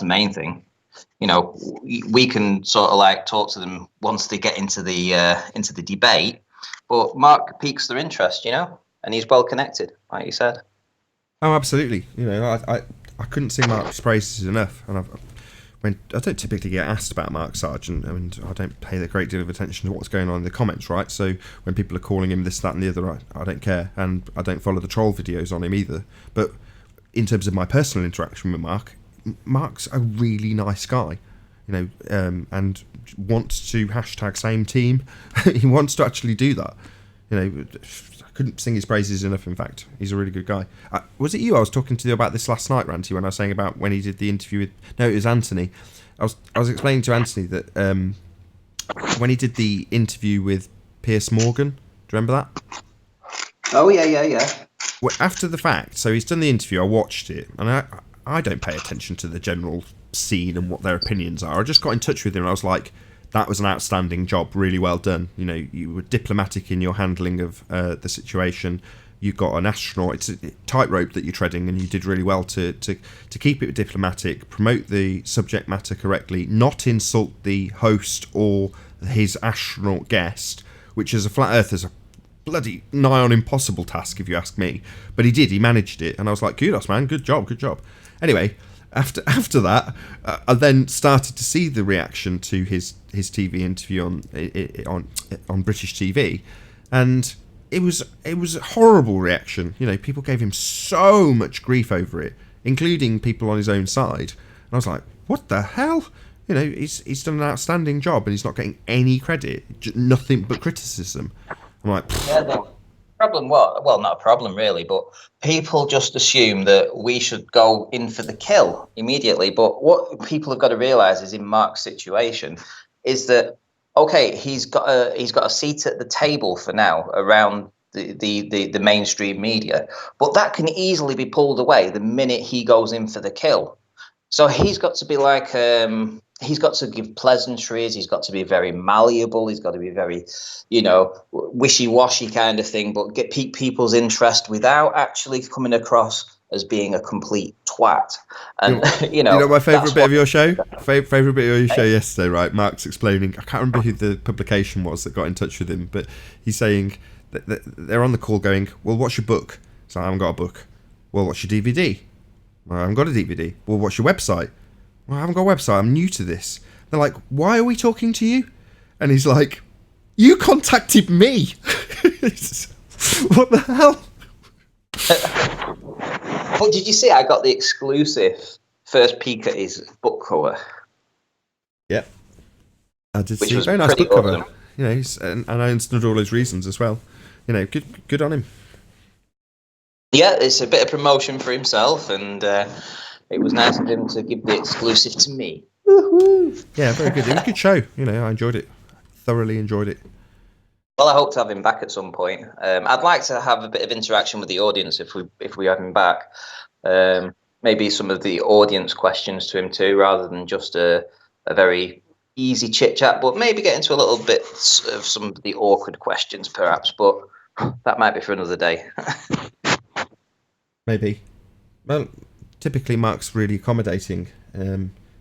the main thing. You know, we can sort of like talk to them once they get into the debate, but Mark piques their interest, you know, and he's well connected, like you said. Oh, absolutely. You know, I couldn't sing Mark's praises enough, and I don't typically get asked about Mark Sargent, and I don't pay a great deal of attention to what's going on in the comments, right? So when people are calling him this, that, and the other, I don't care, and I don't follow the troll videos on him either. But in terms of my personal interaction with Mark, Mark's a really nice guy, you know, and wants to hashtag same team. He wants to actually do that, you know. I couldn't sing his praises enough. In fact, he's a really good guy. Was it you I was talking to about this last night, Ranty, when I was saying about when he did the interview with... No, it was Anthony. I was explaining to Anthony that when he did the interview with Piers Morgan, do you remember that? Oh, yeah. Well, after the fact, so he's done the interview, I watched it, and I don't pay attention to the general scene and what their opinions are. I just got in touch with him and I was like, that was an outstanding job, really well done. You know, you were diplomatic in your handling of the situation. You got an astronaut, it's a tightrope that you're treading, and you did really well to keep it diplomatic, promote the subject matter correctly, not insult the host or his astronaut guest, which as a flat earther's a bloody nigh on impossible task if you ask me. But he did, he managed it, and I was like, kudos man, good job. Anyway, after that, I then started to see the reaction to his TV interview on British TV, and it was a horrible reaction. You know, people gave him so much grief over it, including people on his own side. And I was like, what the hell? You know, he's done an outstanding job, and he's not getting any credit, nothing but criticism. I'm like, yeah. The problem, well, not a problem really, but people just assume that we should go in for the kill immediately. But what people have got to realise is, in Mark's situation, is that okay, he's got a seat at the table for now around the mainstream media, but that can easily be pulled away the minute he goes in for the kill. So he's got to be like, he's got to give pleasantries. He's got to be very malleable. He's got to be very, you know, wishy-washy kind of thing, but get people's interest without actually coming across as being a complete twat. And you know my favourite bit of your show? Favourite bit of your show yesterday, right? Mark's explaining. I can't remember who the publication was that got in touch with him, but he's saying that they're on the call going, "Well, what's your book?" So I haven't got a book. Well, what's your DVD? Well, I haven't got a DVD. Well, what's your website? Well, I haven't got a website. I'm new to this. They're like, why are we talking to you? And he's like, you contacted me. What the hell? But did you see I got the exclusive first peek at his book cover? Yeah. I did see. Very nice book cover. You know, and I understood all his reasons as well. You know, good on him. Yeah, it's a bit of promotion for himself, and it was nice of him to give the exclusive to me. Woo-hoo. Yeah, very good. It was a good show. You know, I enjoyed it. Thoroughly enjoyed it. Well, I hope to have him back at some point. I'd like to have a bit of interaction with the audience if we have him back. Maybe some of the audience questions to him too, rather than just a very easy chit chat. But maybe get into a little bit of some of the awkward questions, perhaps. But that might be for another day. Maybe. Well, typically Mark's really accommodating.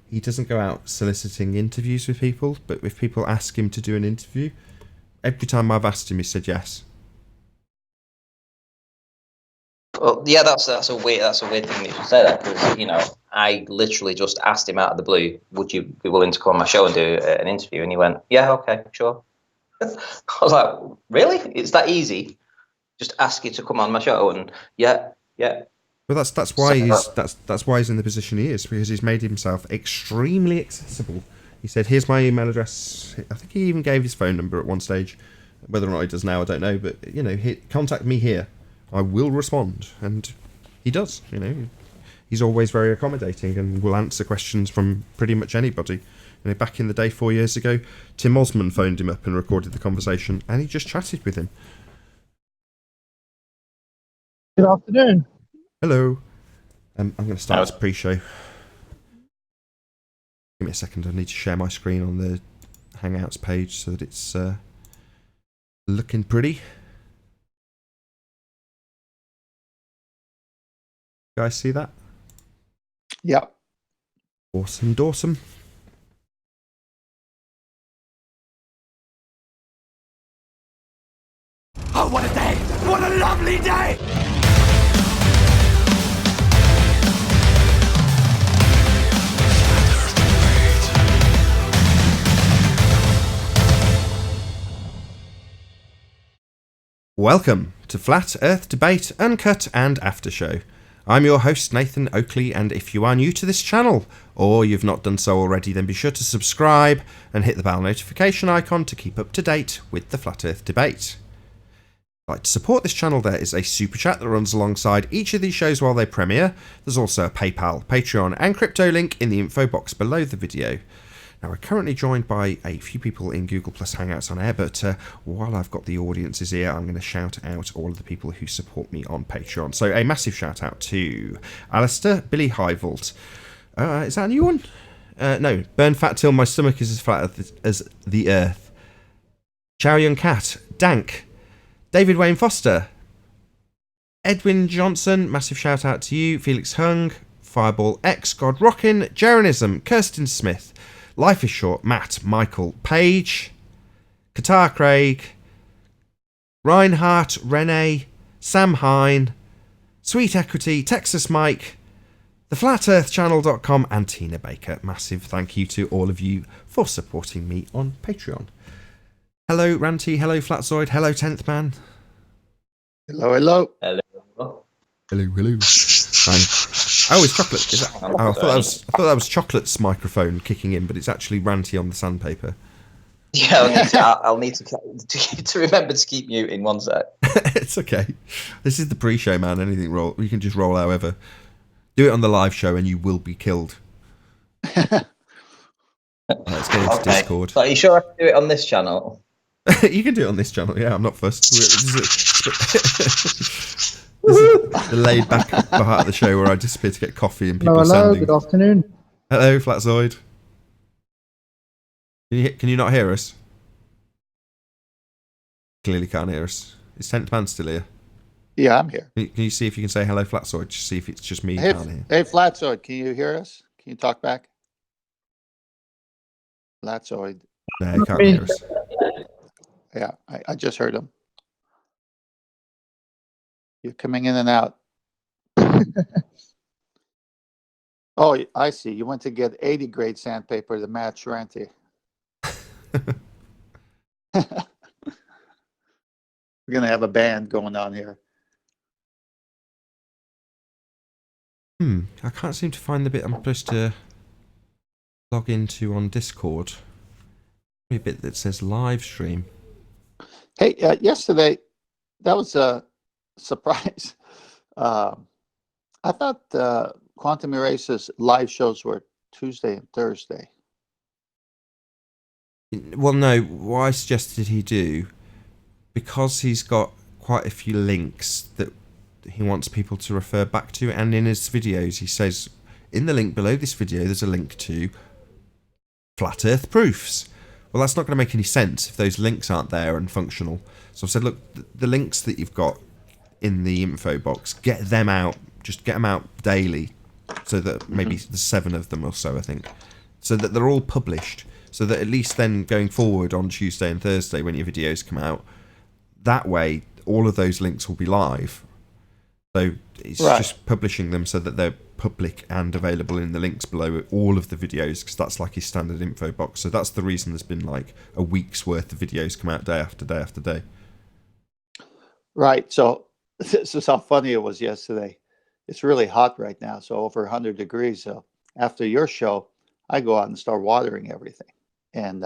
He doesn't go out soliciting interviews with people, but if people ask him to do an interview, every time I've asked him, he said yes. Well, yeah, that's a weird thing that you should say that, because you know I literally just asked him out of the blue, would you be willing to come on my show and do an interview? And he went, yeah, okay, sure. I was like, really? It's that easy? Just ask you to come on my show, and yeah. Well, that's why he's in the position he is, because he's made himself extremely accessible. He said, "Here's my email address." I think he even gave his phone number at one stage. Whether or not he does now, I don't know. But you know, contact me here. I will respond, and he does. You know, he's always very accommodating and will answer questions from pretty much anybody. You know, back in the day, 4 years ago, Tim Osman phoned him up and recorded the conversation, and he just chatted with him. Good afternoon. Hello. I'm going to start this pre-show. Give me a second. I need to share my screen on the Hangouts page so that it's looking pretty. You guys see that? Yeah. Awesome Dawson. Oh, what a day! What a lovely day! Welcome to Flat Earth Debate, Uncut and After Show. I'm your host, Nathan Oakley, and if you are new to this channel, or you've not done so already, then be sure to subscribe and hit the bell notification icon to keep up to date with the Flat Earth Debate. If you'd like to support this channel, there is a super chat that runs alongside each of these shows while they premiere. There's also a PayPal, Patreon and crypto link in the info box below the video. Now, we're currently joined by a few people in Google Plus Hangouts on air, but while I've got the audiences here, I'm going to shout out all of the people who support me on Patreon. So a massive shout out to Alistair, Billy Highvolt. Is that a new one? No, burn fat till my stomach is as flat as the earth. Chow Young Cat, Dank, David Wayne Foster, Edwin Johnson, massive shout out to you, Felix Hung, Fireball X, God Rockin', Jaronism, Kirsten Smith, Life is Short, Matt, Michael, Page, Qatar Craig, Reinhardt, Renee, Sam Hine, Sweet Equity, Texas Mike, theflatearthchannel.com and Tina Baker. Massive thank you to all of you for supporting me on Patreon. Hello Ranty, hello Flatzoid, hello 10th Man. Hello, hello. Hello. Hello. Oh, it's chocolate. Is that, I thought that was Chocolate's microphone kicking in, but it's actually Ranty on the sandpaper. Yeah, I'll need to remember to keep muting one sec. It's okay. This is the pre-show, man. Anything roll, you can just roll however. Do it on the live show, and you will be killed. Let's get into Discord. So are you sure I can do it on this channel? You can do it on this channel. Yeah, I'm not fussed. This is the laid back part of the show where I disappear to get coffee and people Hello, sending. good afternoon. Hello, Flatzoid. Can you not hear us? Clearly can't hear us. Is 10th Man still here? Yeah, I'm here. Can you see if you can say hello, Flatzoid? Just see if it's just me Hey, can't hear. hey, Flatzoid, can you hear us? Can you talk back? Flatzoid. No, he can't hear us. Yeah, I just heard him. You're coming in and out. Oh, I see. You went to get 80 grade sandpaper to match Ranty. We're going to have a band going on here. I can't seem to find the bit I'm supposed to log into on Discord. A bit that says live stream. Hey, yesterday, that was a surprise. I thought Quantum Eraser's live shows were Tuesday and Thursday. Well, no, what I suggested he do, because he's got quite a few links that he wants people to refer back to, and in his videos he says, in the link below this video there's a link to Flat Earth Proofs. Well, that's not going to make any sense if those links aren't there and functional. So I said, look, the links that you've got in the info box, get them out, just get them out daily, so that maybe there's 7 of them or so, I think, so that they're all published, so that at least then going forward on Tuesday and Thursday when your videos come out, that way all of those links will be live. So it's just publishing them so that they're public and available in the links below all of the videos, because that's like his standard info box. So that's the reason there's been like a week's worth of videos come out day after day after day. Right. So this is how funny it was yesterday. It's really hot right now, so over 100 degrees. So after your show, I go out and start watering everything. And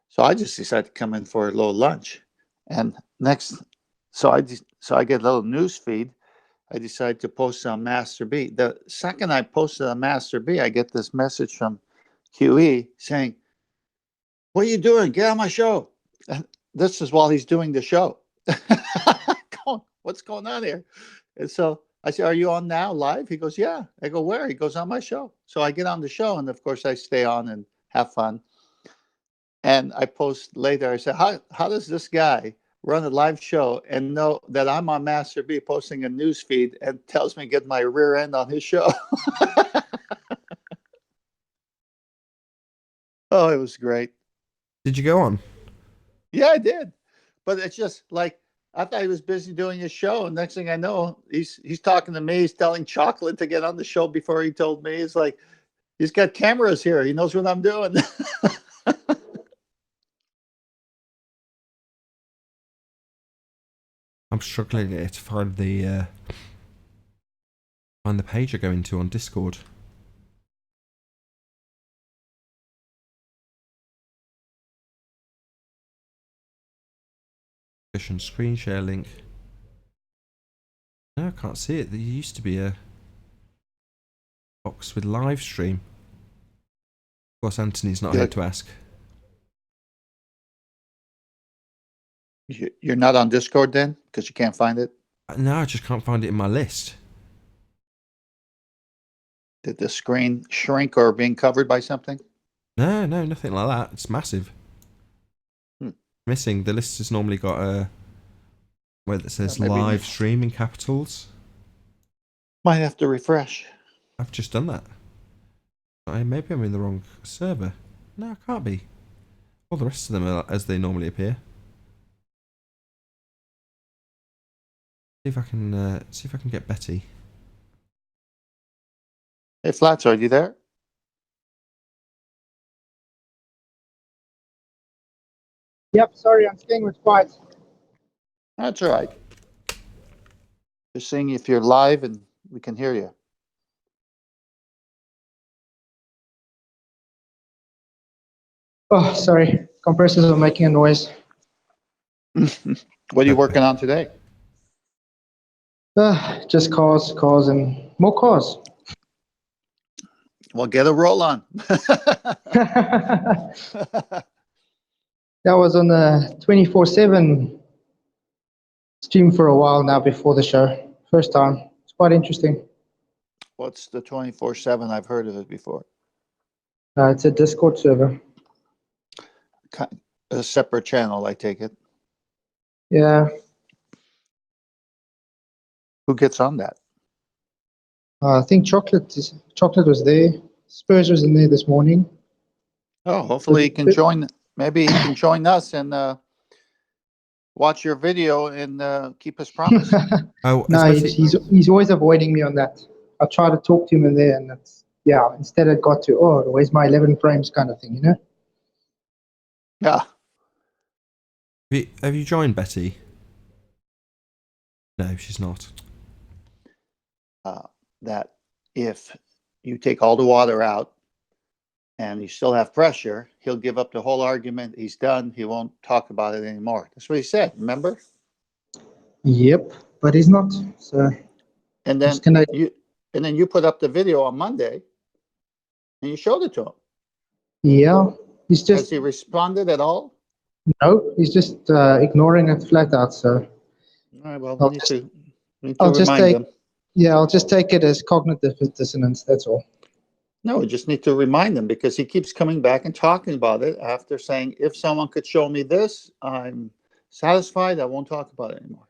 so I just decided to come in for a little lunch. And so I get a little news feed. I decided to post on Master B. The second I posted on Master B, I get this message from QE saying, "What are you doing? Get on my show." And this is while he's doing the show. What's going on here? And so I said, "Are you on now live?" He goes, "Yeah." I go, "Where?" He goes, "On my show." So I get on the show, and of course I stay on and have fun. And I post later, I said, how does this guy run a live show and know that I'm on Master B posting a news feed and tells me get my rear end on his show? Oh, it was great. Did you go on? Yeah, I did. But it's just like I thought he was busy doing his show, and next thing I know, he's talking to me. He's telling Chocolate to get on the show before he told me. It's like he's got cameras here. He knows what I'm doing. I'm struggling here to find the page I go into on Discord. Screen share link. No, I can't see it. There used to be a box with live stream. Of course, Anthony's not here to ask. You're not on Discord then, because you can't find it. No, I just can't find it in my list. Did the screen shrink or being covered by something? No, nothing like that. It's massive. Missing. The list has normally got a where it says live stream in capitals. Might have to refresh. I've just done that. Maybe I'm in the wrong server. No, I can't be. All the rest of them are as they normally appear. See if I can get Betty. Hey, Flats, are you there? Yep, sorry, I'm staying with quiet. That's all right. Just seeing if you're live and we can hear you. Oh, sorry. Compressors are making a noise. What are you working on today? Just cars, and more cars. Well, get a roll on. That was on the 24/7 stream for a while now before the show. First time. It's quite interesting. What's the 24/7? I've heard of it before. It's a Discord server. A separate channel, I take it. Yeah. Who gets on that? I think Chocolate was there. Spurs was in there this morning. Oh, hopefully he can join. Maybe he can join us and watch your video and keep his promise. Oh, no, he's always avoiding me on that. I try to talk to him in there, and instead it got to, where's my 11 frames kind of thing, you know? Yeah. Have you joined Betty? No, she's not. That if you take all the water out and you still have pressure, he'll give up the whole argument. He's done. He won't talk about it anymore. That's what he said. Remember? Yep, but he's not. So. And then you put up the video on Monday, and you showed it to him. Yeah, he's just. Has he responded at all? No, he's just ignoring it flat out. So. All right. Well, we need to remind him. Yeah, I'll just take it as cognitive dissonance. That's all. No, we just need to remind him because he keeps coming back and talking about it after saying, if someone could show me this, I'm satisfied. I won't talk about it anymore.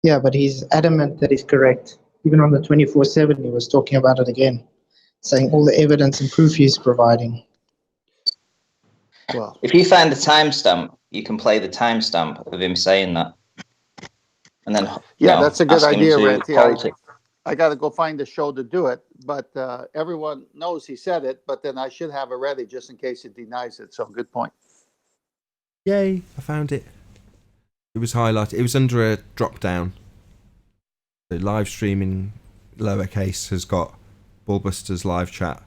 Yeah, but he's adamant that he's correct. Even on the 24/7, he was talking about it again, saying all the evidence and proof he's providing. Well, if you find the timestamp, you can play the timestamp of him saying that. And then, that's a good idea, Ranty. Ranty. I got to go find the show to do it, but everyone knows he said it, but then I should have it ready just in case he denies it. So good point. Yay, I found it. It was highlighted. It was under a drop down. The live streaming lowercase has got Bullbusters live chat,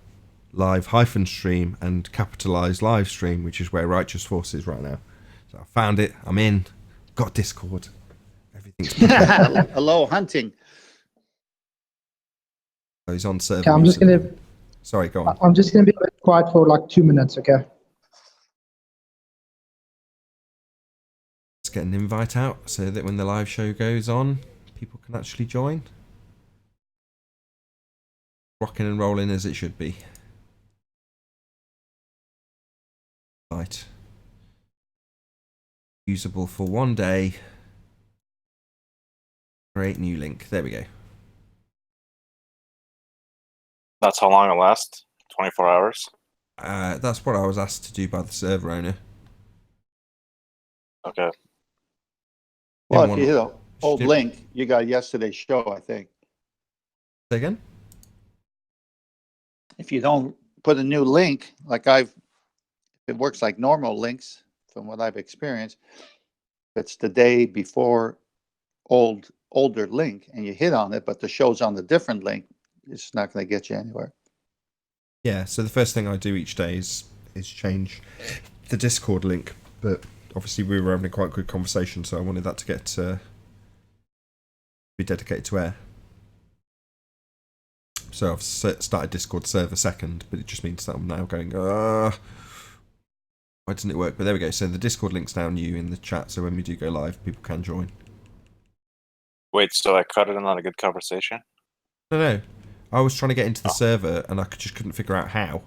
live -stream, and capitalized live stream, which is where Righteous Force is right now. So I found it. I'm in. Got Discord. Everything's Hello, hunting. So he's on server. Okay, I'm just gonna. Sorry, go on. I'm just gonna be a bit quiet for like 2 minutes. Okay. Let's get an invite out so that when the live show goes on, people can actually join. Rocking and rolling as it should be. Right. Usable for 1 day. Create new link. There we go. That's how long it lasts? 24 hours? That's what I was asked to do by the server owner. Okay. Well, Didn't if you hit an old didn't- link, you got yesterday's show, I think. Say again? If you don't put a new link, it works like normal links from what I've experienced. If it's the day before older link and you hit on it, but the show's on the different link, it's not going to get you anywhere. Yeah, so the first thing I do each day is change the Discord link, but obviously we were having a quite good conversation, so I wanted that to get be dedicated to air. So I've started Discord server second, but it just means that I'm now going, why doesn't it work? But there we go. So the Discord link's now new in the chat, so when we do go live, people can join. Wait, so I cut it in on a good conversation? No. I was trying to get into the server, and I just couldn't figure out how,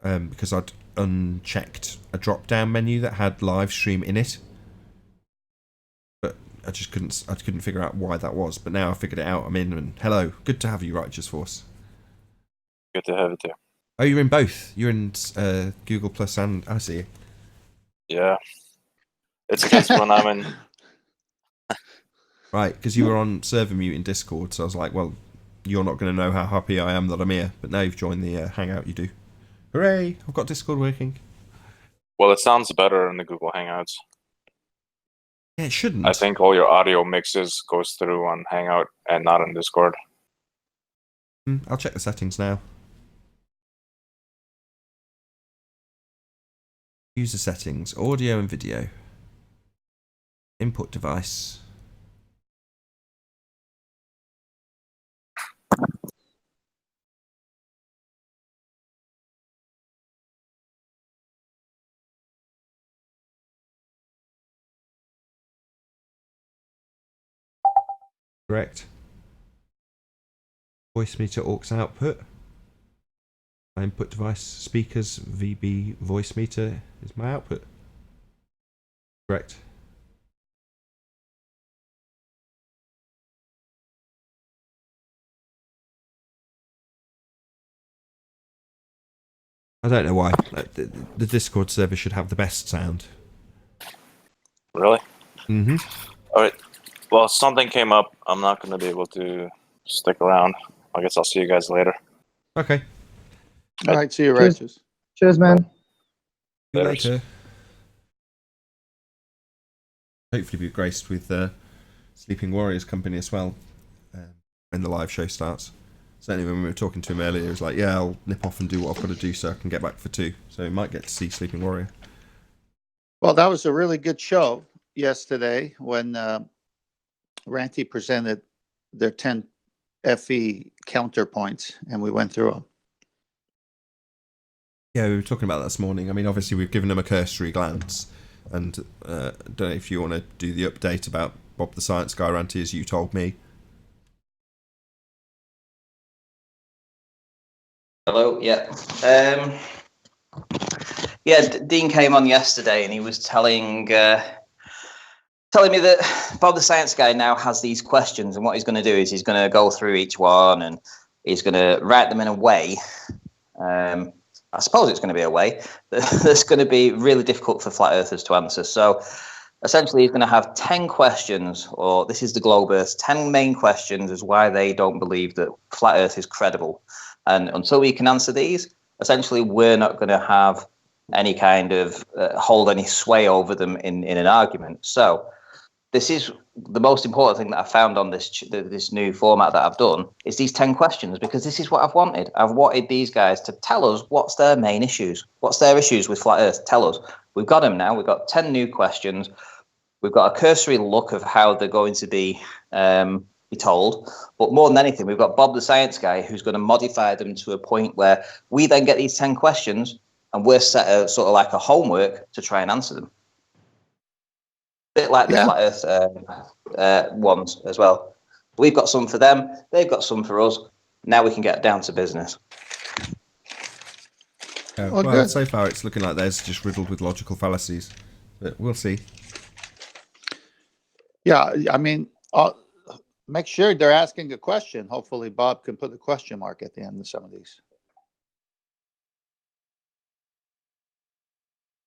because I'd unchecked a drop-down menu that had live stream in it. But I just couldn't figure out why that was. But now I figured it out. I'm in, and hello, good to have you, Righteous Force. Good to have it there. Oh, you're in both. You're in Google Plus, and I see you. Yeah. It's because when I'm in... Right, because you were on server mute in Discord, so I was like, well, you're not going to know how happy I am that I'm here. But now you've joined the Hangout, you do. Hooray! I've got Discord working. Well, it sounds better in the Google Hangouts. Yeah, it shouldn't. I think all your audio mixes goes through on Hangout and not on Discord. I'll check the settings now. User settings, audio and video. Input device. Correct. Voice meter aux output. My input device speakers VB voice meter is my output. Correct. I don't know why. The Discord server should have the best sound. Really? Mm-hmm. Alright. Well, something came up. I'm not going to be able to stick around. I guess I'll see you guys later. Okay. All right, see you, Cheers. Righteous. Cheers, man. See you Later. later. Hopefully be graced with Sleeping Warriors company as well when the live show starts. Certainly when we were talking to him earlier, he was like, yeah, I'll nip off and do what I've got to do so I can get back for 2. So we might get to see Sleeping Warrior. Well, that was a really good show yesterday when Ranty presented their 10 FE counterpoints, and we went through them. Yeah, we were talking about that this morning. I mean, obviously we've given them a cursory glance, and don't know if you want to do the update about Bob the Science Guy, Ranty, as you told me. Hello, yeah. Dean came on yesterday and he was telling me that Bob the Science Guy now has these questions, and what he's going to do is he's going to go through each one and he's going to write them in a way. I suppose it's going to be a way that's going to be really difficult for flat earthers to answer. So essentially he's going to have 10 questions, or this is the Globe Earth, 10 main questions as why they don't believe that flat earth is credible. And until we can answer these, essentially we're not going to have any kind of hold any sway over them in an argument. So this is the most important thing that I found on this new format that I've done is these 10 questions, because this is what I've wanted. I've wanted these guys to tell us what's their main issues. What's their issues with flat earth? Tell us. We've got them now. We've got 10 new questions. We've got a cursory look of how they're going to be told. But more than anything, we've got Bob the Science Guy who's going to modify them to a point where we then get these 10 questions and we're set a sort of like a homework to try and answer them. A bit like the flat earth ones as well. We've got some for them. They've got some for us. Now we can get down to business. Well, so far it's looking like theirs just riddled with logical fallacies. But we'll see. Yeah, I mean, make sure they're asking a question. Hopefully Bob can put a question mark at the end of some of these.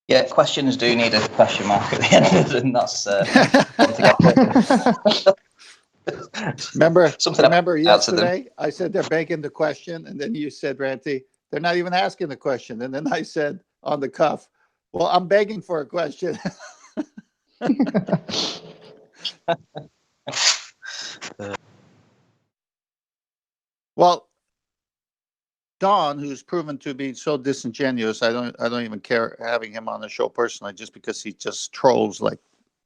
Yeah, questions do need a question mark at the end of them. That's Remember, something remember out to them. yesterday I said they're begging the question, and then you said, Ranty, they're not even asking the question. And then I said on the cuff, well, I'm begging for a question. Well, Don, who's proven to be so disingenuous, I don't even care having him on the show personally, just because he just trolls like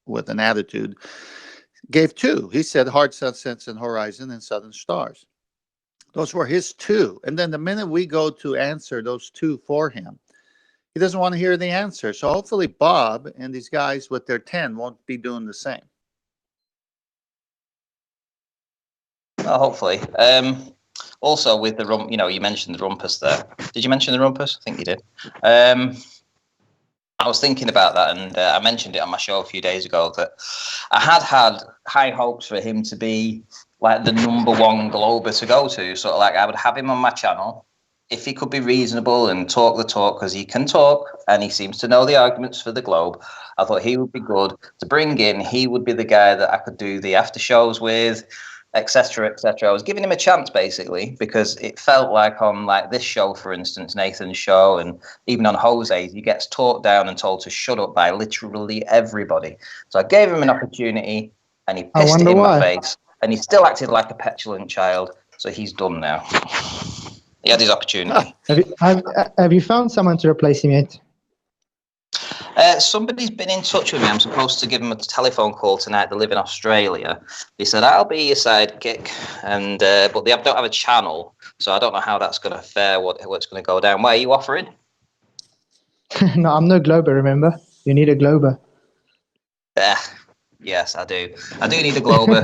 with an attitude. Gave 2. He said Hard Sunsets and Horizon and Southern Stars. Those were his 2. And then the minute we go to answer those 2 for him, he doesn't want to hear the answer. So hopefully Bob and these guys with their 10 won't be doing the same. Well, hopefully. Also, with the you mentioned the rumpus there. Did you mention the rumpus? I think you did. I was thinking about that, and I mentioned it on my show a few days ago that I had high hopes for him to be like the #1 Glober to go to. Sort of like I would have him on my channel if he could be reasonable and talk the talk, because he can talk and he seems to know the arguments for the Globe. I thought he would be good to bring in. He would be the guy that I could do the after shows with, etc., etc. I was giving him a chance basically, because it felt like on like this show, for instance, Nathan's show, and even on Jose's, he gets talked down and told to shut up by literally everybody. So I gave him an opportunity, and he pissed it in my face, and he still acted like a petulant child. So he's done now. He had his opportunity. Have you found someone to replace him yet? Somebody's been in touch with me. I'm supposed to give him a telephone call tonight. They live in Australia. He said, I'll be your sidekick, and but they don't have a channel, so I don't know how that's going to fare, what's going to go down. What are you offering? No, I'm no Glober, remember? You need a Glober. Yes, I do. I do need a Glober.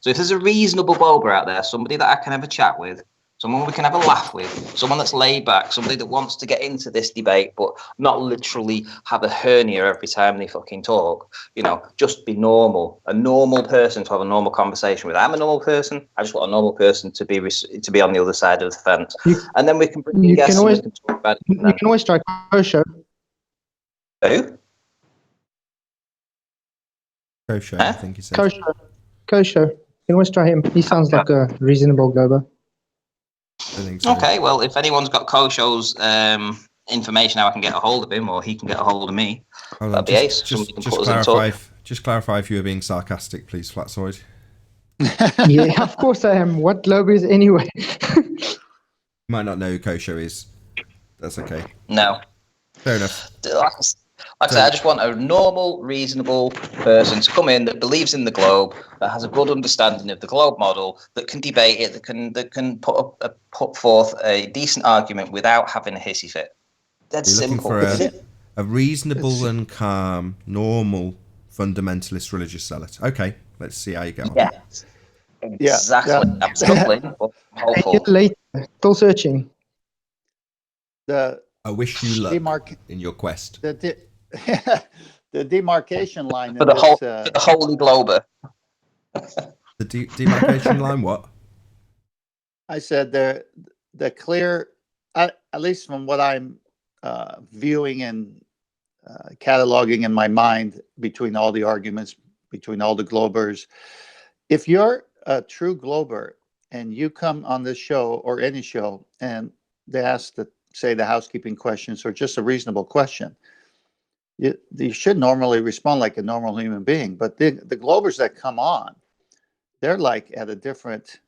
So if there's a reasonable Glober out there, somebody that I can have a chat with, someone we can have a laugh with, someone that's laid back, somebody that wants to get into this debate but not literally have a hernia every time they fucking talk, just be normal. A normal person to have a normal conversation with. I'm a normal person. I just want a normal person to be on the other side of the fence. And then we can bring in guests and we can talk about it. You can always try Kosho. Who? Kosho, I think he said. Kosho. You can always try him. He sounds like a reasonable Glober. I think so. Okay, well, if anyone's got Kosho's information, how I can get a hold of him, or he can get a hold of me, that'd be ace. Just clarify if you were being sarcastic, please, Flatsoid. Yeah, of course I am. What Glober is anyway? You might not know who Kosho is. That's okay. No. Fair enough. Like I said, I just want a normal, reasonable person to come in that believes in the Globe, that has a good understanding of the Globe model, that can debate it, that can put forth a decent argument without having a hissy fit. That's simple. For a reasonable and calm, normal, fundamentalist religious zealot. Okay, let's see how you go. Yeah, exactly. Yeah. I'm struggling, but I'm hopeful. Later, still searching. I wish you luck in your quest. The demarcation line For the Holy Glober. The demarcation line, what? I said the clear, at least from what I'm viewing and cataloging in my mind between all the arguments, between all the Globers, if you're a true Glober and you come on this show or any show and they ask say the housekeeping questions or just a reasonable question, you should normally respond like a normal human being. But the Globers that come on, they're like at a different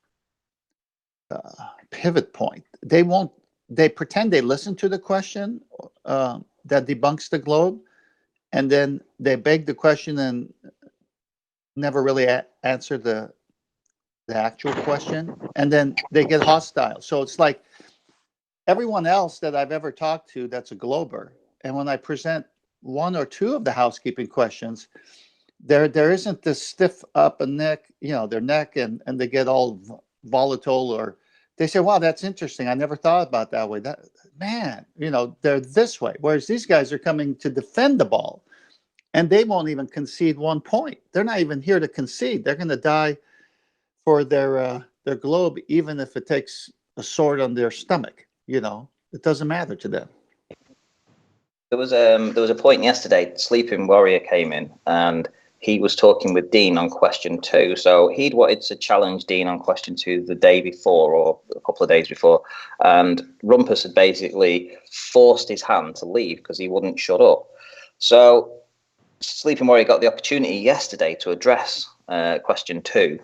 pivot point. They pretend they listen to the question that debunks the Globe, and then they beg the question and never really answer the actual question, and then they get hostile. So it's like everyone else that I've ever talked to that's a Glober, and when I present one or two of the housekeeping questions, there isn't this stiff up a neck, their neck, and they get all volatile, or they say, wow, that's interesting. I never thought about that way. They're this way. Whereas these guys are coming to defend the ball, and they won't even concede 1 point. They're not even here to concede. They're going to die for their Globe, even if it takes a sword on their stomach. It doesn't matter to them. There was a point yesterday. Sleeping Warrior came in and he was talking with Dean on question 2. So he'd wanted to challenge Dean on question 2 the day before or a couple of days before, and Rumpus had basically forced his hand to leave because he wouldn't shut up. So Sleeping Warrior got the opportunity yesterday to address question 2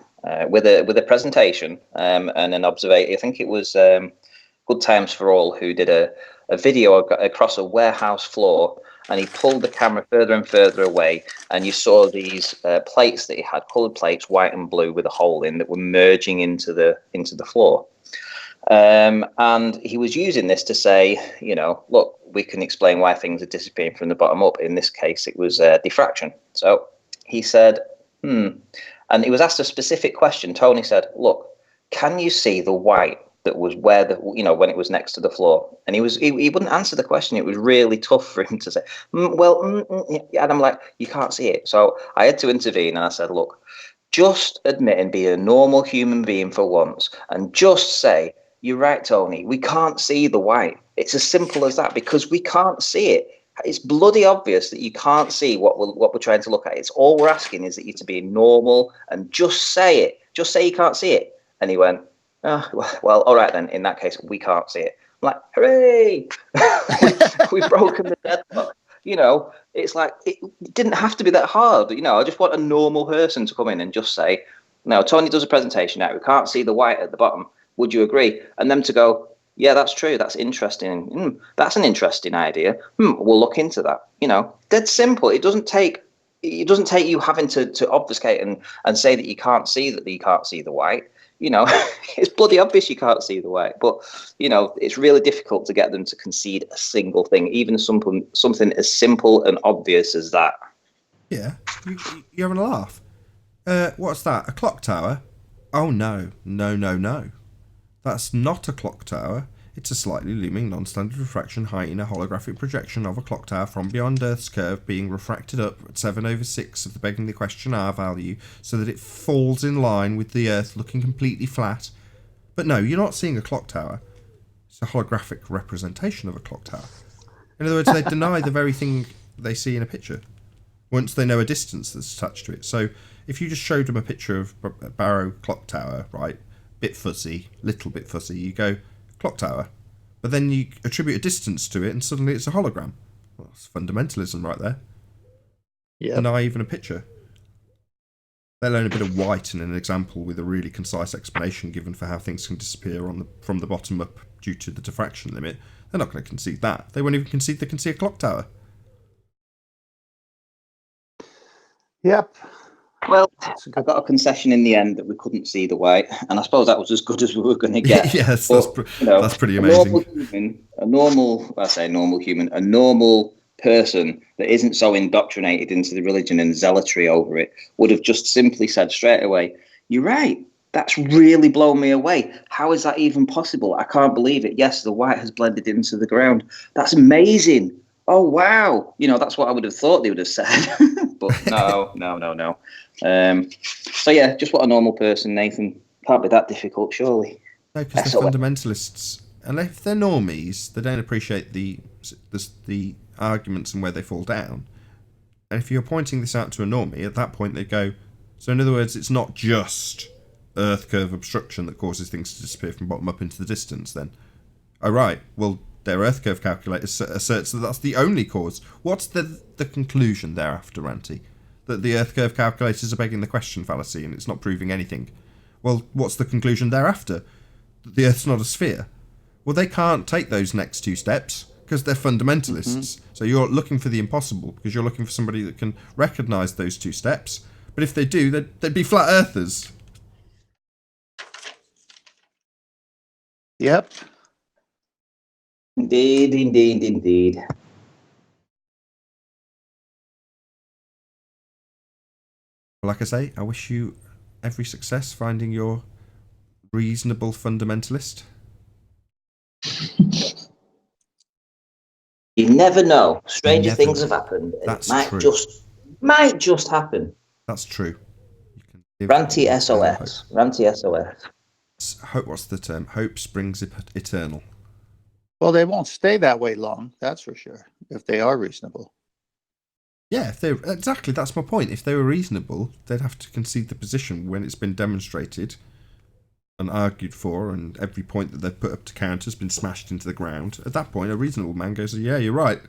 with a presentation and an observation. I think it was Good Times for All who did a video across a warehouse floor, and he pulled the camera further and further away, and you saw these plates that he had, coloured plates, white and blue, with a hole in, that were merging into the floor. And he was using this to say, look, we can explain why things are disappearing from the bottom up. In this case, it was diffraction. So he said, and he was asked a specific question. Tony said, look, can you see the white that was where when it was next to the floor? And he wouldn't answer the question. It was really tough for him to say, and I'm like, you can't see it. So I had to intervene, and I said, look, just admit and be a normal human being for once, and just say, you're right, Tony, we can't see the white. It's as simple as that, because we can't see it. It's bloody obvious that you can't see what we're trying to look at. It's all we're asking is that you to be normal and just say it. Just say you can't see it. And he went, oh, well, all right then. In that case, we can't see it. I'm like, hooray! We've broken the deadlock. It's like, it didn't have to be that hard. I just want a normal person to come in and just say, no, Tony does a presentation now. We can't see the white at the bottom. Would you agree? And them to go, yeah, that's true. That's interesting. That's an interesting idea. We'll look into that. Dead simple. It doesn't take you having to obfuscate and say that you can't see the white. It's bloody obvious you can't see the white, but it's really difficult to get them to concede a single thing, even something as simple and obvious as that. Yeah, you're having a laugh. What's that? A clock tower? Oh no. That's not a clock tower. It's a slightly looming non-standard refraction heighting a holographic projection of a clock tower from beyond Earth's curve being refracted up at 7/6 of the begging the question R value so that it falls in line with the Earth looking completely flat. But no, you're not seeing a clock tower. It's a holographic representation of a clock tower. In other words, they deny the very thing they see in a picture once they know a distance that's attached to it. So if you just showed them a picture of a Barrow clock tower, right, little bit fuzzy, you go, clock tower, but then you attribute a distance to it and suddenly it's a hologram. Well, that's fundamentalism right there. Yeah. Deny even a picture, let alone a bit of white and an example with a really concise explanation given for how things can disappear from the bottom up due to the diffraction limit. They're not going to concede that. They won't even concede they can see a clock tower. Yep. Well, I got a concession in the end that we couldn't see the white, and I suppose that was as good as we were going to get. Yes, but, that's pretty amazing. A normal person that isn't so indoctrinated into the religion and zealotry over it would have just simply said straight away, you're right, that's really blown me away. How is that even possible? I can't believe it. Yes, the white has blended into the ground. That's amazing. Oh, wow. That's what I would have thought they would have said. But no. So yeah, just what a normal person, Nathan. Can't be that difficult, surely. No, because they're fundamentalists. And if they're normies, they don't appreciate the arguments and where they fall down. And if you're pointing this out to a normie, at that point they go, so in other words, it's not just Earth curve obstruction that causes things to disappear from bottom up into the distance then. Oh right, well, their Earth curve calculator asserts that that's the only cause. What's the conclusion thereafter, Ranty? That the Earth curve calculators are begging the question fallacy and it's not proving anything. Well, what's the conclusion thereafter? That the Earth's not a sphere. Well, they can't take those next two steps because they're fundamentalists. Mm-hmm. So you're looking for the impossible because you're looking for somebody that can recognise those two steps. But if they do, they'd be flat earthers. Yep. Indeed. Like I say, I wish you every success finding your reasonable fundamentalist. You never know. Stranger things have happened. That's it true. Might just happen. That's true. Ranty SOS. Ranty SOS. Hope. What's the term? Hope springs eternal. Well, they won't stay that way long. That's for sure. if they are reasonable. Yeah, if they exactly, that's my point. If they were reasonable, they'd have to concede the position when it's been demonstrated and argued for, and every point that they've put up to counter has been smashed into the ground. At that point, a reasonable man goes, "Yeah, you're right."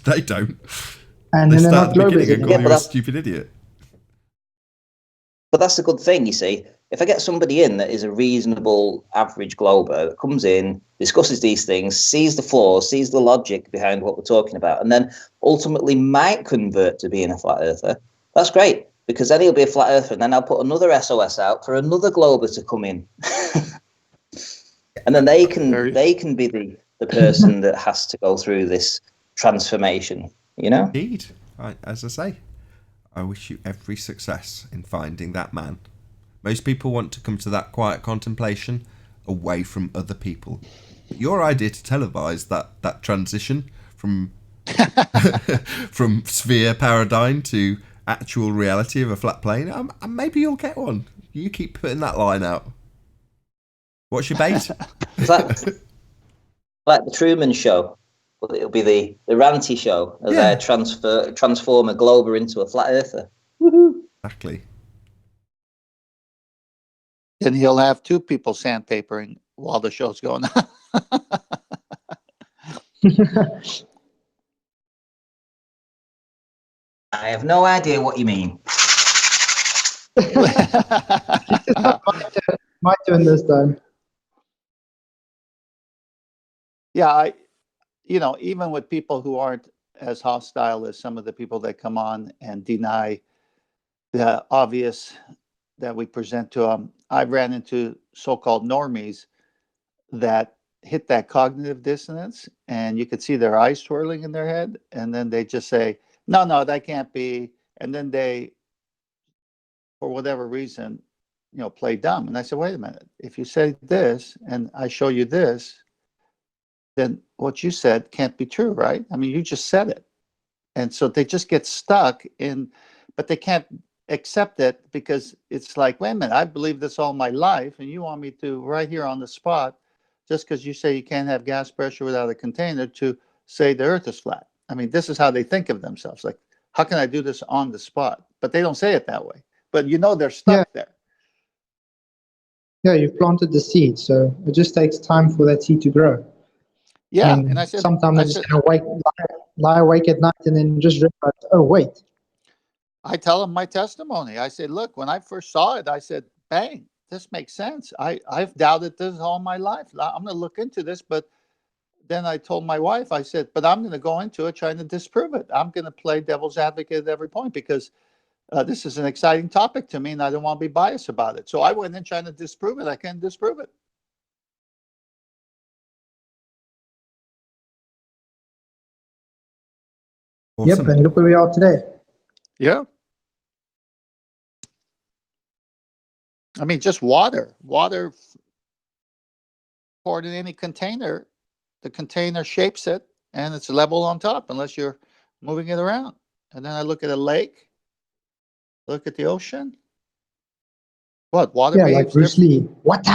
They don't. And They then they're start not at the beginning globers and call anymore. you a stupid idiot. But that's a good thing, you see. If I get somebody in that is a reasonable average glober that comes in, discusses these things, sees the flaws, sees the logic behind what we're talking about, and then ultimately might convert to being a flat earther, that's great, because then he'll be a flat earther, and then I'll put another SOS out for another glober to come in. And then they can be the person that has to go through this transformation, you know? Indeed. As I say, I wish you every success in finding that man. Most people want to come to that quiet contemplation away from other people. Your idea to televise that transition from from sphere paradigm to actual reality of a flat plane, maybe you'll get one. You keep putting that line out. What's your bait? It's like the Truman Show. But it'll be the ranty show as I transform a glober into a flat earther. Woohoo! Exactly. Then he'll have two people sandpapering while the show's going on. I have no idea what you mean. It's not my turn this time. Yeah, even with people who aren't as hostile as some of the people that come on and deny the obvious that we present to them, I've ran into so-called normies that hit that cognitive dissonance, and you could see their eyes twirling in their head, and then they just say, no, that can't be. And then they, for whatever reason, play dumb. And I said, wait a minute, if you say this and I show you this, then what you said can't be true, right? I mean, you just said it. And so they just get stuck in, but they can't accept it because it's like, wait a minute, I believe this all my life, and you want me to, right here on the spot, just because you say you can't have gas pressure without a container, to say the earth is flat. I mean, this is how they think of themselves. Like, how can I do this on the spot? But they don't say it that way. But they're stuck there. Yeah, you've planted the seed, so it just takes time for that seed to grow. Yeah, and I said, sometimes they're just going to lie awake at night and then just realize, oh, wait. I tell them my testimony. I said, look, when I first saw it, I said, bang, this makes sense. I've doubted this all my life. I'm going to look into this. But then I told my wife, I said, but I'm going to go into it trying to disprove it. I'm going to play devil's advocate at every point because this is an exciting topic to me and I don't want to be biased about it. So I went in trying to disprove it. I can't disprove it. Awesome. Yep, and look where we are today. Yeah. I mean, just water poured in any container, the container shapes it and it's level on top unless you're moving it around. And then I look at a lake, look at the ocean. What, water behaves like Bruce Lee. Water!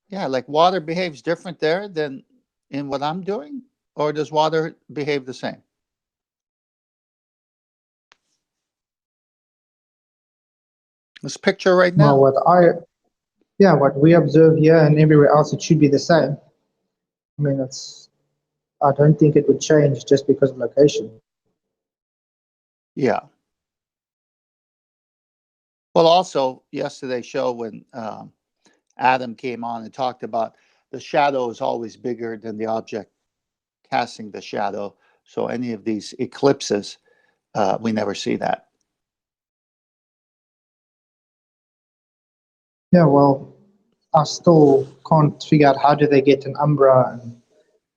Yeah, like water behaves different there than in what I'm doing? Or does water behave the same? This picture right now. Well, what we observe here and everywhere else, it should be the same. I mean, I don't think it would change just because of location. Yeah. Well, also yesterday's show when Adam came on and talked about the shadow is always bigger than the object casting the shadow. So any of these eclipses, we never see that. Yeah, well, I still can't figure out how do they get an umbra and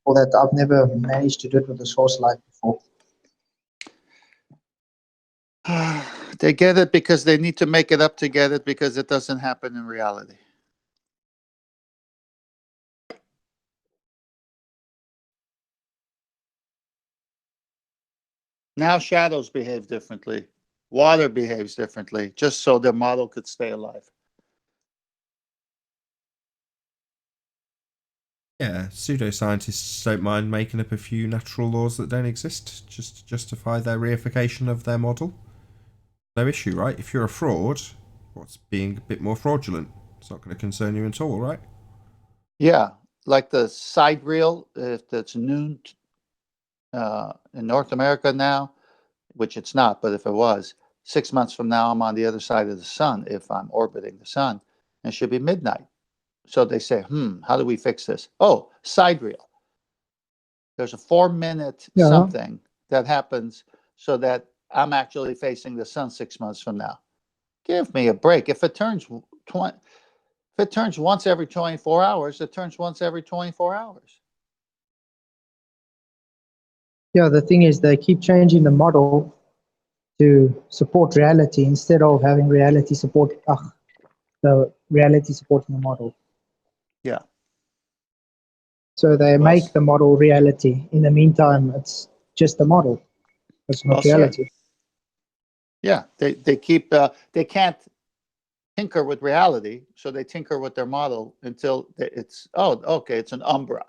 all that. I've never managed to do it with a source light before. They get it because they need to make it up to get it because it doesn't happen in reality. Now shadows behave differently. Water behaves differently, just so the model could stay alive. Yeah, pseudo-scientists don't mind making up a few natural laws that don't exist just to justify their reification of their model. No issue, right? If you're a fraud, what's being a bit more fraudulent? It's not going to concern you at all, right? Yeah, like the sidereal, if that's noon in North America now, which it's not, but if it was, 6 months from now, I'm on the other side of the sun if I'm orbiting the sun, and it should be midnight. So they say, how do we fix this? Oh, sidereal. There's a 4-minute something that happens so that I'm actually facing the sun 6 months from now. Give me a break. If it turns once every 24 hours, it turns once every 24 hours. Yeah, the thing is they keep changing the model to support reality instead of having reality support the reality supporting the model. Yeah. So they make the model reality. In the meantime, it's just a model. It's not reality. Yeah, they keep they can't tinker with reality, so they tinker with their model until it's it's an umbra,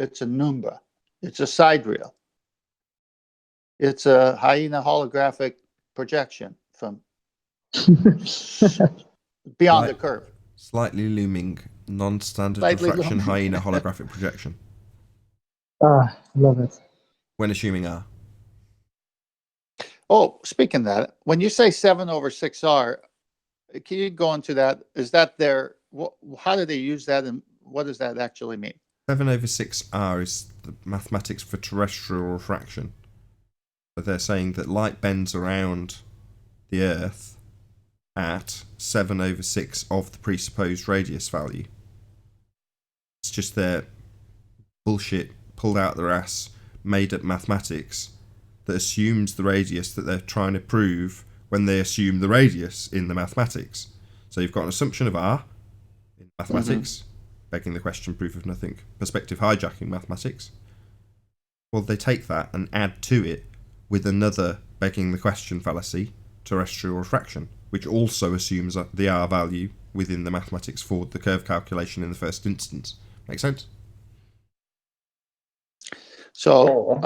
it's a numbra, it's a sidereal, it's a hyena holographic projection from beyond the curve. Slightly looming, non-standard refraction hyena holographic projection. Love it. When assuming R. Oh, speaking of that, when you say 7/6R, can you go into that? Is that how do they use that, and what does that actually mean? 7/6R is the mathematics for terrestrial refraction. But they're saying that light bends around the Earth at 7/6 of the presupposed radius value. It's just their bullshit, pulled out their ass, made up mathematics that assumes the radius that they're trying to prove when they assume the radius in the mathematics. So you've got an assumption of R in mathematics, begging the question, proof of nothing, perspective hijacking mathematics. Well, they take that and add to it with another begging the question fallacy, terrestrial refraction, which also assumes the R value within the mathematics for the curve calculation in the first instance. Make sense? So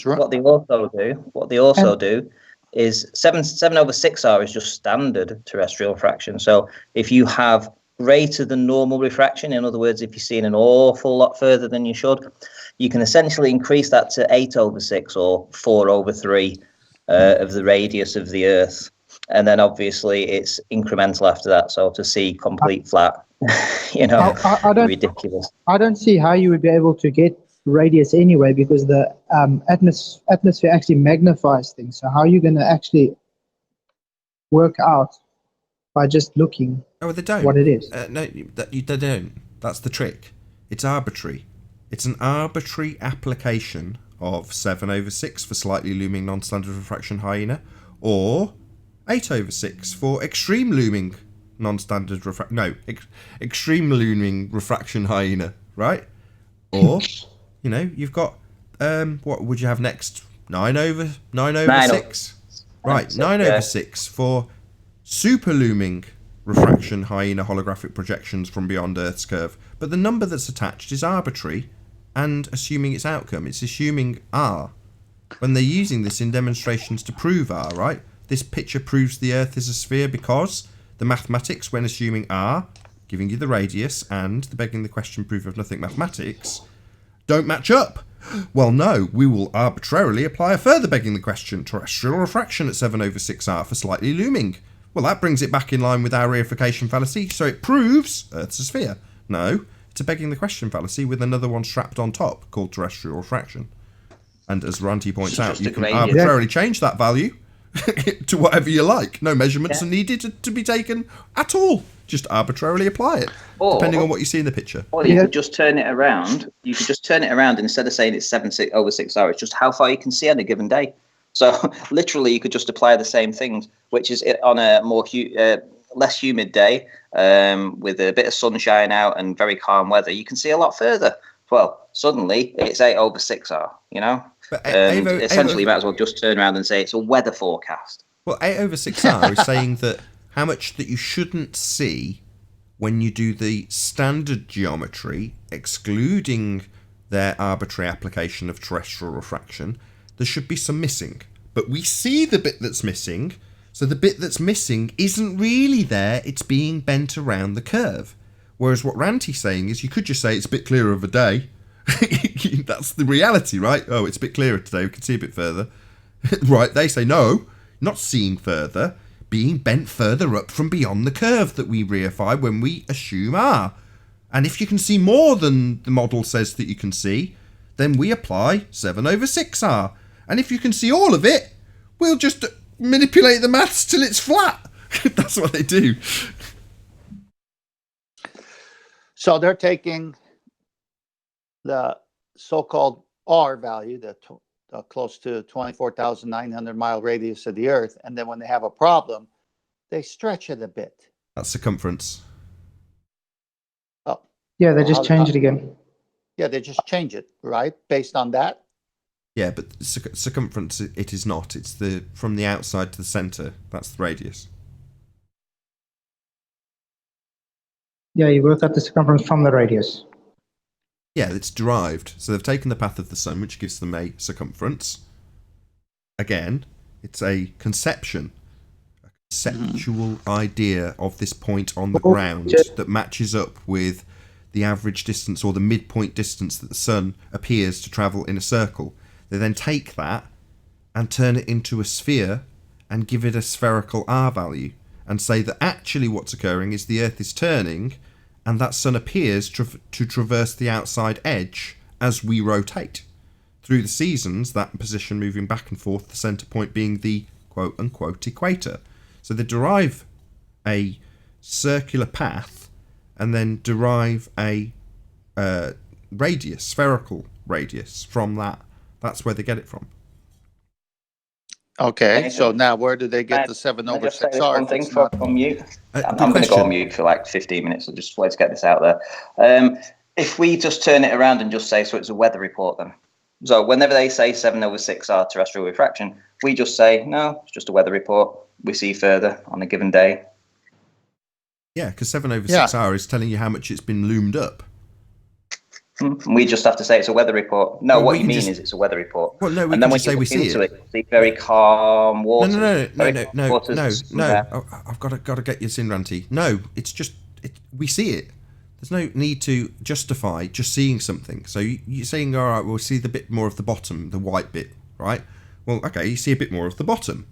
what they also do is 7/6R is just standard terrestrial refraction. So if you have greater than normal refraction, in other words, if you're seeing an awful lot further than you should, you can essentially increase that to 8/6 or 4/3 of the radius of the Earth. And then obviously it's incremental after that. So to see complete flat, I don't, ridiculous. I don't see how you would be able to get radius anyway, because the atmosphere actually magnifies things. So how are you going to actually work out by just looking they don't. What it is? No, they don't. That's the trick. It's arbitrary. It's an arbitrary application of 7/6 for slightly looming non-standard refraction hyena, or 8/6 for extreme looming non-standard extreme looming refraction hyena, right? Or you've got what would you have next? 9/6, right? 9/6 for super looming refraction hyena holographic projections from beyond Earth's curve. But the number that's attached is arbitrary and assuming its outcome. It's assuming R. When they're using this in demonstrations to prove R, right? This picture proves the Earth is a sphere because the mathematics, when assuming R, giving you the radius, and the begging the question proof of nothing mathematics, don't match up. Well, no, we will arbitrarily apply a further begging the question, terrestrial refraction at 7/6R for slightly looming. Well, that brings it back in line with our reification fallacy, so it proves Earth's a sphere. No, it's a begging the question fallacy with another one strapped on top called terrestrial refraction. And as Ranty points out, you can arbitrarily change that value to whatever you like. No measurements are needed to be taken at all. Just arbitrarily apply it, depending on what you see in the picture. Or you could just turn it around. You could just turn it around, and instead of saying it's 7/6 it's just how far you can see on a given day. So literally, you could just apply the same things, which is on a more less humid day with a bit of sunshine out and very calm weather. You can see a lot further. Well, suddenly it's 8/6R. But essentially, you might as well just turn around and say it's a weather forecast. Well, 8/6R is saying that how much that you shouldn't see when you do the standard geometry, excluding their arbitrary application of terrestrial refraction, there should be some missing. But we see the bit that's missing, so the bit that's missing isn't really there, it's being bent around the curve. Whereas what Ranty's saying is you could just say it's a bit clearer of a day. That's the reality, right? Oh, it's a bit clearer today, we can see a bit further. Right, they say no, not seeing further, being bent further up from beyond the curve that we reify when we assume R. And if you can see more than the model says that you can see, then we apply 7/6R. And if you can see all of it, we'll just manipulate the maths till it's flat. That's what they do. So they're taking the so-called R value, the close to 24,900 mile radius of the Earth, and then when they have a problem, they stretch it a bit. That's circumference. Oh, Yeah, they just change it again. yeah, they just change it, right? Based on that. Yeah, but circumference, it is not. It's the from the outside to the centre. That's the radius. Yeah, you work out the circumference from the radius. Yeah, it's derived. So they've taken the path of the sun, which gives them a circumference. Again, it's a conceptual idea of this point on the ground that matches up with the average distance or the midpoint distance that the sun appears to travel in a circle. They then take that and turn it into a sphere and give it a spherical R value and say that actually what's occurring is the Earth is turning and that sun appears to traverse the outside edge as we rotate. Through the seasons, that position moving back and forth, the centre point being the quote-unquote equator. So they derive a circular path and then derive a radius, spherical radius from that. That's where they get it from. Okay, so now where do they get the 7/6R? One thing for on mute. I'm going to go on mute for like 15 minutes. I'll just let's get this out there. If we just turn it around and just say, so it's a weather report then. So whenever they say 7/6R terrestrial refraction, we just say, no, it's just a weather report. We see further on a given day. Yeah, because 7/6R is telling you how much it's been loomed up. We just have to say it's a weather report. No, what you mean is it's a weather report. Well, no, we can just say we see it. See very calm water. No. I've got to get you in, Ranty. No, it's just we see it. There's no need to justify just seeing something. So you're saying, all right, we'll see the bit more of the bottom, the white bit, right? Well, okay, you see a bit more of the bottom.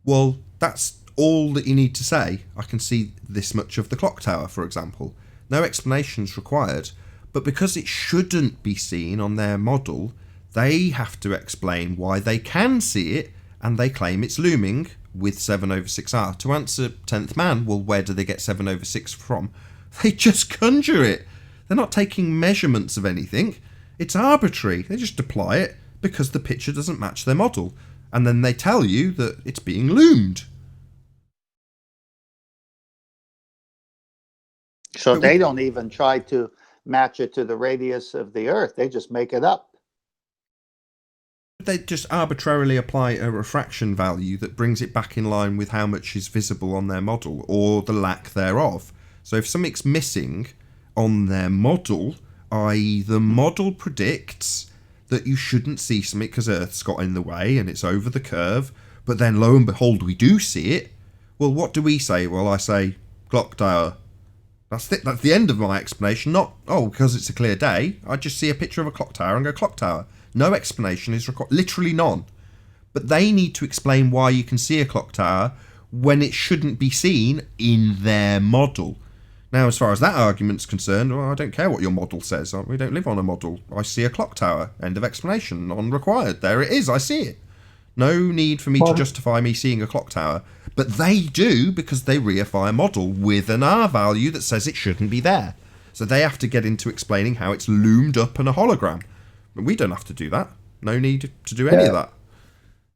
Well, that's all that you need to say. I can see this much of the clock tower, for example. No explanations required. But because it shouldn't be seen on their model, they have to explain why they can see it, and they claim it's looming with 7/6R. To answer 10th man, well, where do they get 7/6 from? They just conjure it. They're not taking measurements of anything. It's arbitrary. They just apply it because the picture doesn't match their model. And then they tell you that it's being loomed. So they don't even try to match it to the radius of the Earth. They just make it up. They just arbitrarily apply a refraction value that brings it back in line with how much is visible on their model, or the lack thereof. So if something's missing on their model, i.e. the model predicts that you shouldn't see something because Earth's got in the way and it's over the curve, but then lo and behold we do see it, well, what do we say? Well, I say clock tower. That's the end of my explanation. Not, because it's a clear day. I just see a picture of a clock tower and go clock tower. No explanation is required. Literally none. But they need to explain why you can see a clock tower when it shouldn't be seen in their model. Now, as far as that argument's concerned, well, I don't care what your model says. We don't live on a model. I see a clock tower. End of explanation. Non-required. There it is. I see it. No need for me to justify me seeing a clock tower. But they do, because they reify a model with an R value that says it shouldn't be there. So they have to get into explaining how it's loomed up in a hologram. But we don't have to do that. No need to do any of that.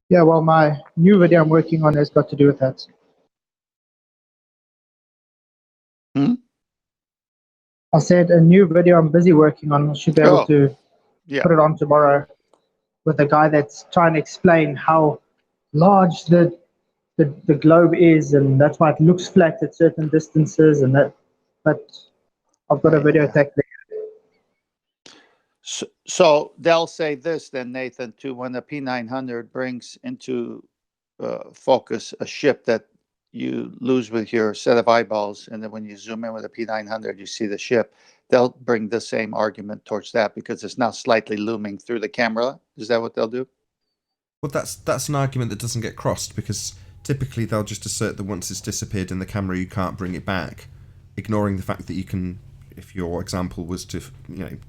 Yeah, well, my new video I'm working on has got to do with that. I said a new video I'm busy working on. I should be able to put it on tomorrow with a guy that's trying to explain how large the globe is, and that's why it looks flat at certain distances, and that but I've got a video technique. So they'll say this then, Nathan, too, when the P900 brings into focus a ship that you lose with your set of eyeballs, and then when you zoom in with a P900, you see the ship. They'll bring the same argument towards that because it's now slightly looming through the camera. Is that what they'll do? Well, that's an argument that doesn't get crossed, because typically they'll just assert that once it's disappeared in the camera, you can't bring it back, ignoring the fact that you can, if your example was to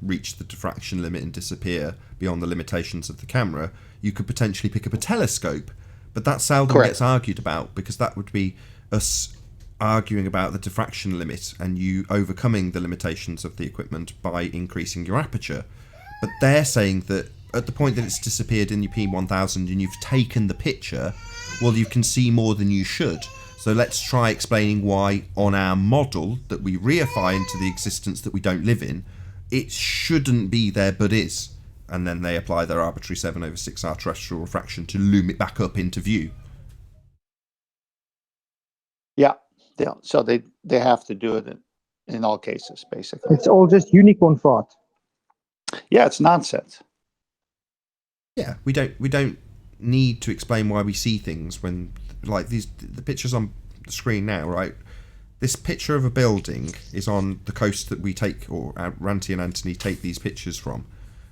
reach the diffraction limit and disappear beyond the limitations of the camera, you could potentially pick up a telescope. But that seldom gets argued about, because that would be us arguing about the diffraction limit and you overcoming the limitations of the equipment by increasing your aperture. But they're saying that at the point that it's disappeared in your P1000 and you've taken the picture, well, you can see more than you should. So let's try explaining why on our model that we reify into the existence that we don't live in, it shouldn't be there but is. And then they apply their arbitrary 7/6R terrestrial refraction to loom it back up into view. Yeah. So they have to do it in all cases, basically. It's all just unicorn fart. Yeah, it's nonsense. Yeah, we don't need to explain why we see things when, like, the pictures on the screen now, right? This picture of a building is on the coast that we take, or Ranty and Anthony take these pictures from.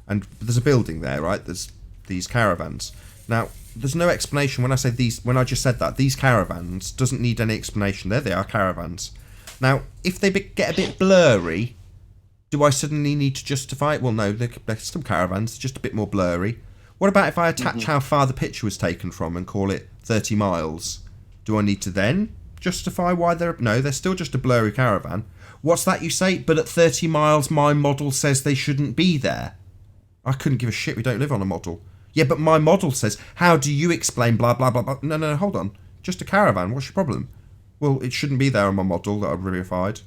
And there's a building there, right? There's these caravans. Now, there's no explanation when I say these. When I just said that, these caravans doesn't need any explanation. There they are, caravans. Now, if they get a bit blurry, do I suddenly need to justify it? Well, no, they're still caravans, just a bit more blurry. What about if I attach how far the picture was taken from and call it 30 miles? Do I need to then justify why they're... No, they're still just a blurry caravan. What's that you say? But at 30 miles, my model says they shouldn't be there. I couldn't give a shit, we don't live on a model. Yeah, but my model says, how do you explain blah, blah, blah, blah? No, hold on. Just a caravan, what's your problem? Well, it shouldn't be there on my model that I've reified.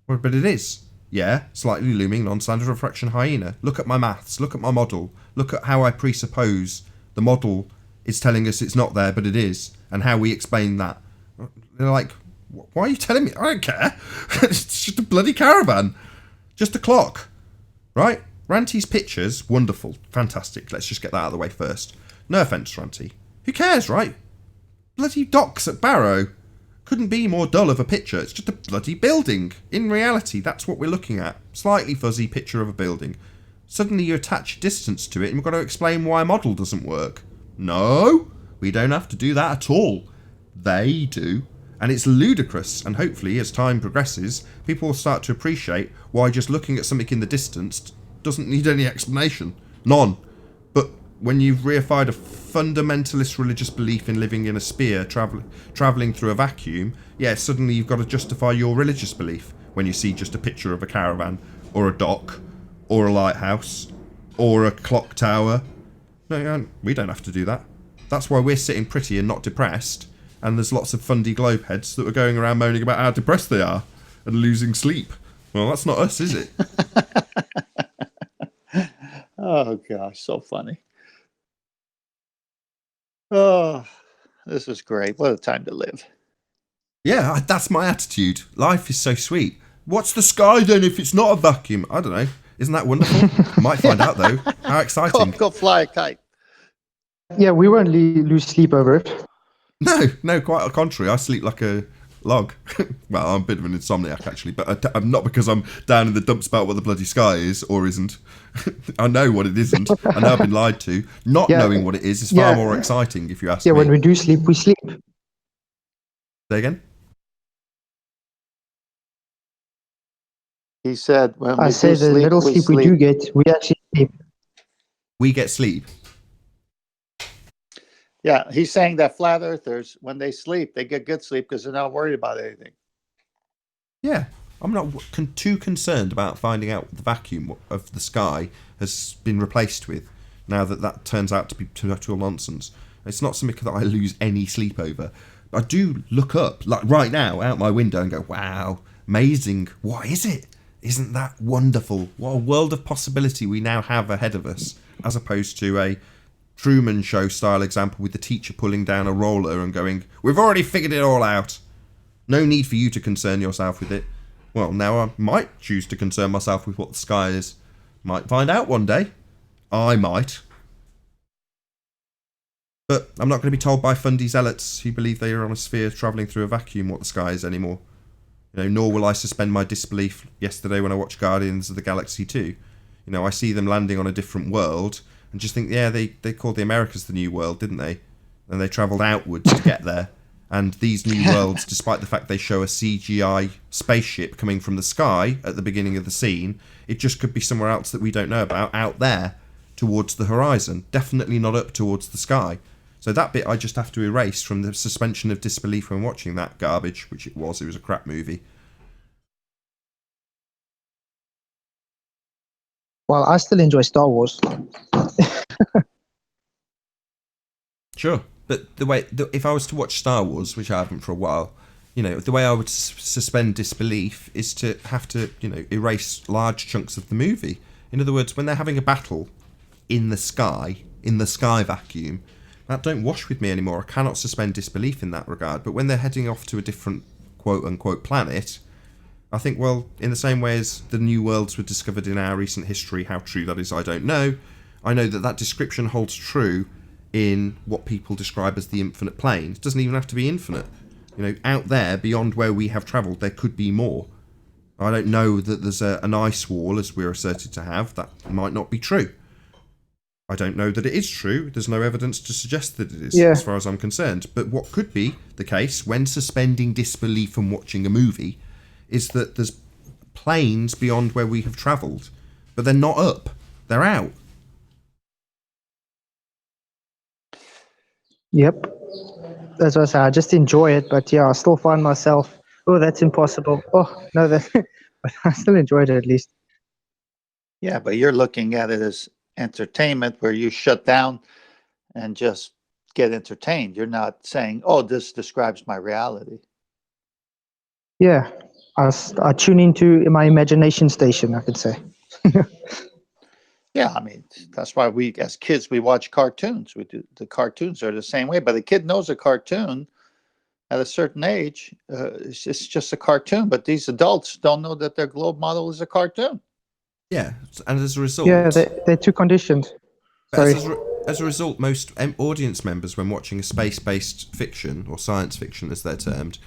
Well, but it is. Yeah, slightly looming non-standard refraction hyena. Look at my maths, look at my model. Look at how I presuppose the model is telling us it's not there, but it is. And how we explain that. They're like, why are you telling me? I don't care. It's just a bloody caravan. Just a clock. Right? Ranty's pictures, wonderful, fantastic. Let's just get that out of the way first. No offence, Ranty. Who cares, right? Bloody docks at Barrow. Couldn't be more dull of a picture. It's just a bloody building. In reality, that's what we're looking at. Slightly fuzzy picture of a building. Suddenly you attach distance to it and we've got to explain why a model doesn't work. No, we don't have to do that at all. They do. And it's ludicrous. And hopefully, as time progresses, people will start to appreciate why just looking at something in the distance doesn't need any explanation. None. But when you've reified a fundamentalist religious belief in living in a sphere, travelling through a vacuum, yeah, suddenly you've got to justify your religious belief when you see just a picture of a caravan, or a dock, or a lighthouse, or a clock tower. No, we don't have to do that. That's why we're sitting pretty and not depressed, and there's lots of fundy globeheads that are going around moaning about how depressed they are and losing sleep. Well, that's not us, is it? Oh, gosh, so funny. Oh, this is great. What a time to live. Yeah, that's my attitude. Life is so sweet. What's the sky then if it's not a vacuum? I don't know. Isn't that wonderful? Might find out, though. How exciting. Go fly a kite. Yeah, we won't lose sleep over it. No, quite the contrary. I sleep like a log. Well, I'm a bit of an insomniac, actually, but I'm not because I'm down in the dumps about what the bloody sky is or isn't. I know what it isn't. I know I've been lied to. Not knowing what it is far more exciting, if you ask me. Yeah, when we do sleep, we sleep. Say again? He said, when I we say do the sleep, little sleep we do get, we actually sleep. We get sleep. Yeah, he's saying that flat earthers, when they sleep, they get good sleep because they're not worried about anything. Yeah, I'm not too concerned about finding out what the vacuum of the sky has been replaced with, now that turns out to be total nonsense. It's not something that I lose any sleep over. I do look up, like right now, out my window and go, wow, amazing. What is it? Isn't that wonderful? What a world of possibility we now have ahead of us, as opposed to a Truman Show style example with the teacher pulling down a roller and going, we've already figured it all out. No need for you to concern yourself with it. Well, now I might choose to concern myself with what the sky is. Might find out one day. I might. But I'm not going to be told by fundy zealots who believe they are on a sphere travelling through a vacuum what the sky is anymore. Nor will I suspend my disbelief yesterday when I watched Guardians of the Galaxy 2. I see them landing on a different world and just think, yeah, they called the Americas the New World, didn't they? And they travelled outwards to get there. And these new worlds, despite the fact they show a CGI spaceship coming from the sky at the beginning of the scene, it just could be somewhere else that we don't know about, out there, towards the horizon. Definitely not up towards the sky. So that bit I just have to erase from the suspension of disbelief when watching that garbage, which it was a crap movie. Well, I still enjoy Star Wars. Sure, but if I was to watch Star Wars, which I haven't for a while, the way I would suspend disbelief is to have to, erase large chunks of the movie. In other words, when they're having a battle in the sky vacuum, that don't wash with me anymore. I cannot suspend disbelief in that regard. But when they're heading off to a different quote-unquote planet, I think, well, in the same way as the new worlds were discovered in our recent history, how true that is, I don't know. I know that description holds true in what people describe as the infinite plane. It doesn't even have to be infinite. Out there, beyond where we have travelled, there could be more. I don't know that there's an ice wall, as we're asserted to have. That might not be true. I don't know that it is true. There's no evidence to suggest that it is, as far as I'm concerned. But what could be the case when suspending disbelief and watching a movie is that there's planes beyond where we have travelled, but they're not up. They're out. Yep. That's what I say. I just enjoy it, but yeah, I still find myself, oh, that's impossible. Oh, no, but I still enjoyed it at least. Yeah, but you're looking at it as entertainment where you shut down and just get entertained. You're not saying, oh, this describes my reality. Yeah. I tune into my imagination station, I could say. Yeah, I mean, that's why we, as kids, we watch cartoons. The cartoons are the same way, but a kid knows a cartoon at a certain age. It's just a cartoon, but these adults don't know that their globe model is a cartoon. Yeah, and as a result... Yeah, they're too conditioned. Sorry. As a result, most audience members, when watching a space-based fiction, or science fiction as they're termed,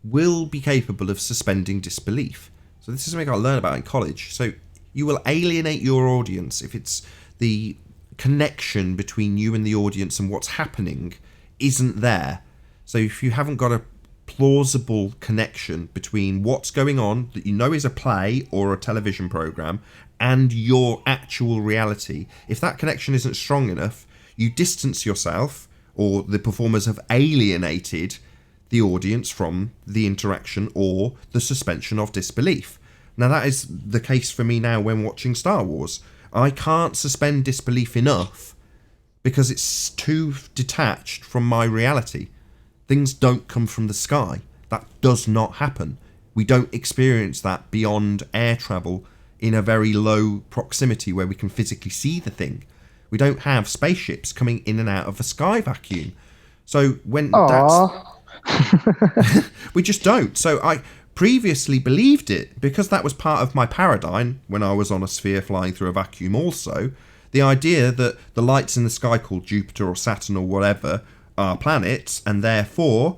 will be capable of suspending disbelief. So this is something I learned about in college. So you will alienate your audience if it's the connection between you and the audience and what's happening isn't there. So if you haven't got a plausible connection between what's going on that you know is a play or a television program and your actual reality, if that connection isn't strong enough, you distance yourself, or the performers have alienated the audience from the interaction or the suspension of disbelief. Now that is the case for me now when watching Star Wars. I can't suspend disbelief enough because it's too detached from my reality. Things don't come from the sky. That does not happen. We don't experience that beyond air travel in a very low proximity where we can physically see the thing. We don't have spaceships coming in and out of a sky vacuum. So when we just don't. So I previously believed it because that was part of my paradigm when I was on a sphere flying through a vacuum also. The idea that the lights in the sky called Jupiter or Saturn or whatever are planets, and therefore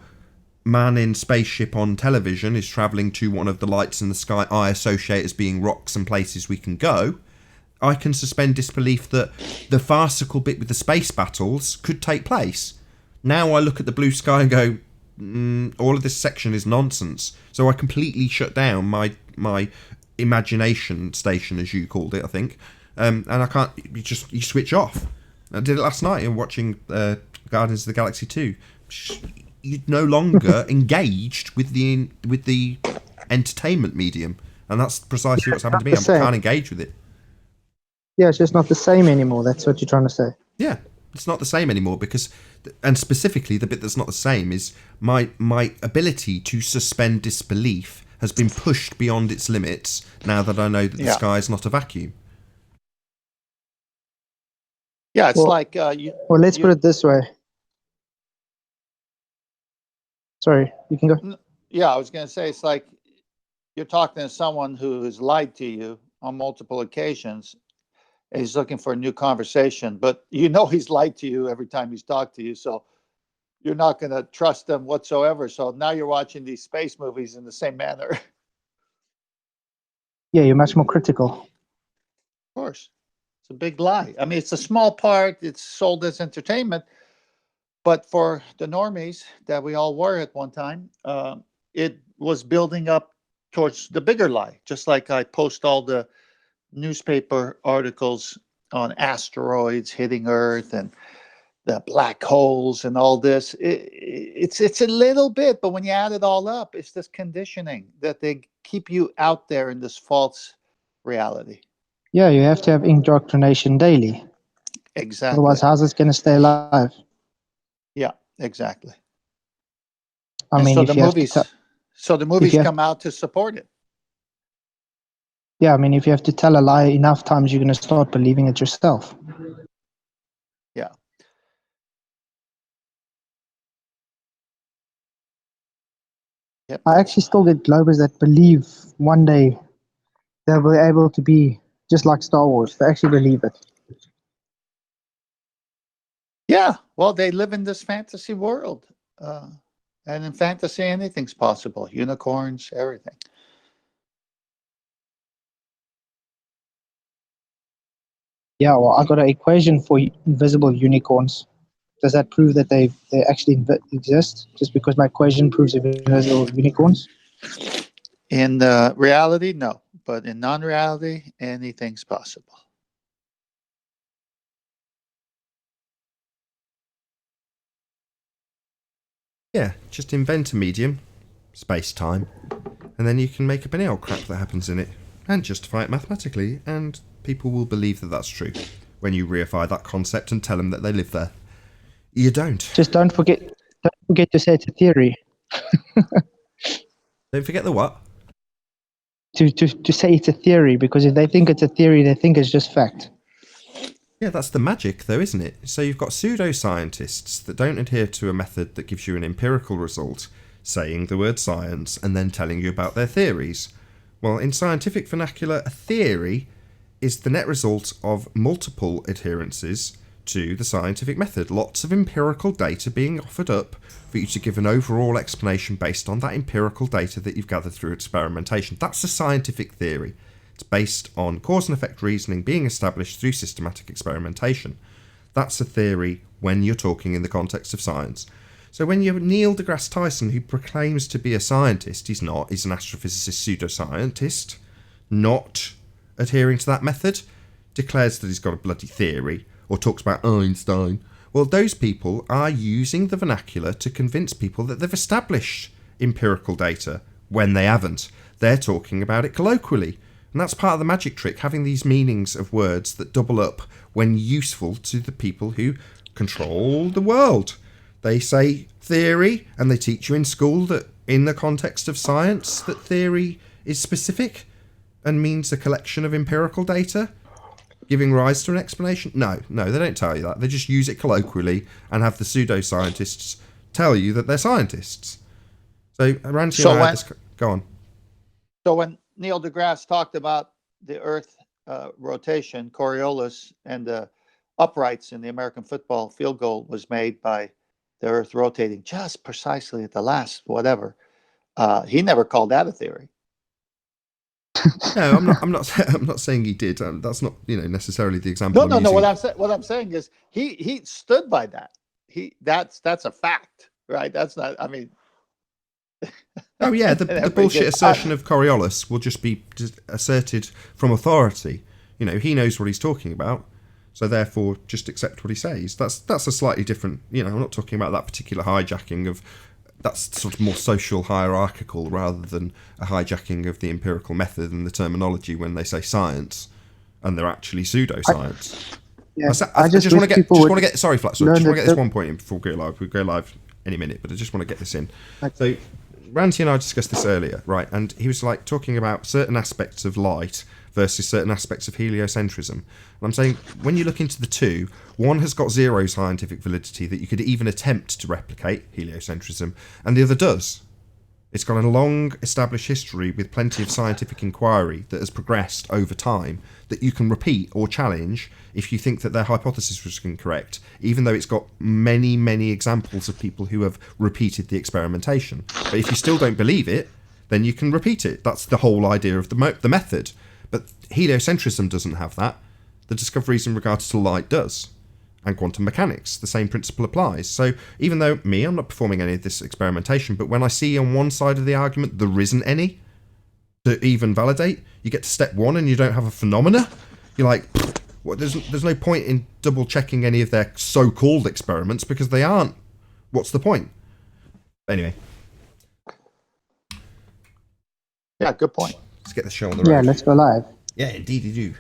man in spaceship on television is travelling to one of the lights in the sky I associate as being rocks and places we can go. I can suspend disbelief that the farcical bit with the space battles could take place. Now I look at the blue sky and go, all of this section is nonsense. So I completely shut down my imagination station, as you called it, I think. And I can't, you switch off. I did it last night in watching Guardians of the Galaxy 2. You're no longer engaged with the entertainment medium. And that's precisely what's happened to me. I can't engage with it. Yeah, it's just not the same anymore. That's what you're trying to say. Yeah, it's not the same anymore because, and specifically the bit that's not the same is my ability to suspend disbelief has been pushed beyond its limits now that I know that the sky is not a vacuum. Yeah, it's like... let's put it this way. Sorry, you can go. Yeah, I was going to say, it's like you're talking to someone who has lied to you on multiple occasions, and he's looking for a new conversation, but you know he's lied to you every time he's talked to you, so you're not going to trust them whatsoever. So now you're watching these space movies in the same manner. Of Yeah, you're much more critical. course, it's a big lie. I mean, it's a small part. It's sold as entertainment, but for the normies that we all were at one time, it was building up towards the bigger lie. Just like I post all the newspaper articles on asteroids hitting Earth and the black holes and all this. It's a little bit, but when you add it all up, it's this conditioning that they keep you out there in this false reality. Yeah, you have to have indoctrination daily. Exactly. Otherwise, how's it going to stay alive? Yeah, exactly. I And mean, so if the you have movies, to so the movies you have- come out to support it. yeah, I mean, if you have to tell a lie enough times, you're going to start believing it yourself. Yeah. Yep. I actually still get Globers that believe one day they'll be able to be just like Star Wars. They actually believe it. Yeah. Well, they live in this fantasy world. And in fantasy, anything's possible. Unicorns, everything. Yeah, well, I got an equation for invisible unicorns. Does that prove that they actually exist? Just because my equation proves invisible unicorns? In reality, no. But in non-reality, anything's possible. Yeah, just invent a medium, space-time, and then you can make up any old crap that happens in it, and justify it mathematically, and people will believe that that's true when you reify that concept and tell them that they live there. You don't. Just don't forget to say it's a theory. Don't forget the what? To say it's a theory, because if they think it's a theory, they think it's just fact. Yeah, that's the magic, though, isn't it? So you've got pseudo-scientists that don't adhere to a method that gives you an empirical result, saying the word science and then telling you about their theories. Well, in scientific vernacular, a theory is the net result of multiple adherences to the scientific method. Lots of empirical data being offered up for you to give an overall explanation based on that empirical data that you've gathered through experimentation. That's a scientific theory. It's based on cause and effect reasoning being established through systematic experimentation. That's a theory when you're talking in the context of science. So when you have Neil deGrasse Tyson, who proclaims to be a scientist, he's not. He's an astrophysicist pseudoscientist, not adhering to that method, declares that he's got a bloody theory, or talks about Einstein. Well, those people are using the vernacular to convince people that they've established empirical data when they haven't. They're talking about it colloquially. And that's part of the magic trick, having these meanings of words that double up when useful to the people who control the world. They say theory, and they teach you in school that in the context of science, that theory is specific and means a collection of empirical data, giving rise to an explanation. No, they don't tell you that. They just use it colloquially and have the pseudo-scientists tell you that they're scientists. So, Ranty and I had this... Go on. So when Neil deGrasse talked about the Earth rotation, Coriolis, and the uprights in the American football field goal was made by the Earth rotating just precisely at the last whatever. He never called that a theory. No, I'm not saying he did. That's not necessarily the example. No. What I'm saying is he stood by that. That's a fact, right? That's not. I mean. Oh yeah, the bullshit assertion of Coriolis will just be asserted from authority. He knows what he's talking about, so therefore just accept what he says. That's a slightly different. I'm not talking about that particular hijacking of. That's sort of more social hierarchical rather than a hijacking of the empirical method and the terminology when they say science, and they're actually pseudoscience. I just want to get. Sorry, Flat. Sorry, just want to get this one point in before we go live. We'll go live any minute, but I just want to get this in. So. Ranty and I discussed this earlier, right? And he was talking about certain aspects of light versus certain aspects of heliocentrism. And I'm saying, when you look into the two, one has got zero scientific validity that you could even attempt to replicate, heliocentrism, and the other does. It's got a long established history with plenty of scientific inquiry that has progressed over time that you can repeat or challenge if you think that their hypothesis was incorrect, even though it's got many, many examples of people who have repeated the experimentation. But if you still don't believe it, then you can repeat it. That's the whole idea of the method. But heliocentrism doesn't have that. The discoveries in regards to light does. And quantum mechanics, the same principle applies. So even though I'm not performing any of this experimentation, but when I see on one side of the argument there isn't any to even validate, you get to step one and you don't have a phenomena, you're like, well, there's no point in double checking any of their so-called experiments because they aren't. What's the point? Anyway. Yeah, good point. Let's get the show on the road. Yeah, let's go live. Yeah, indeed you do.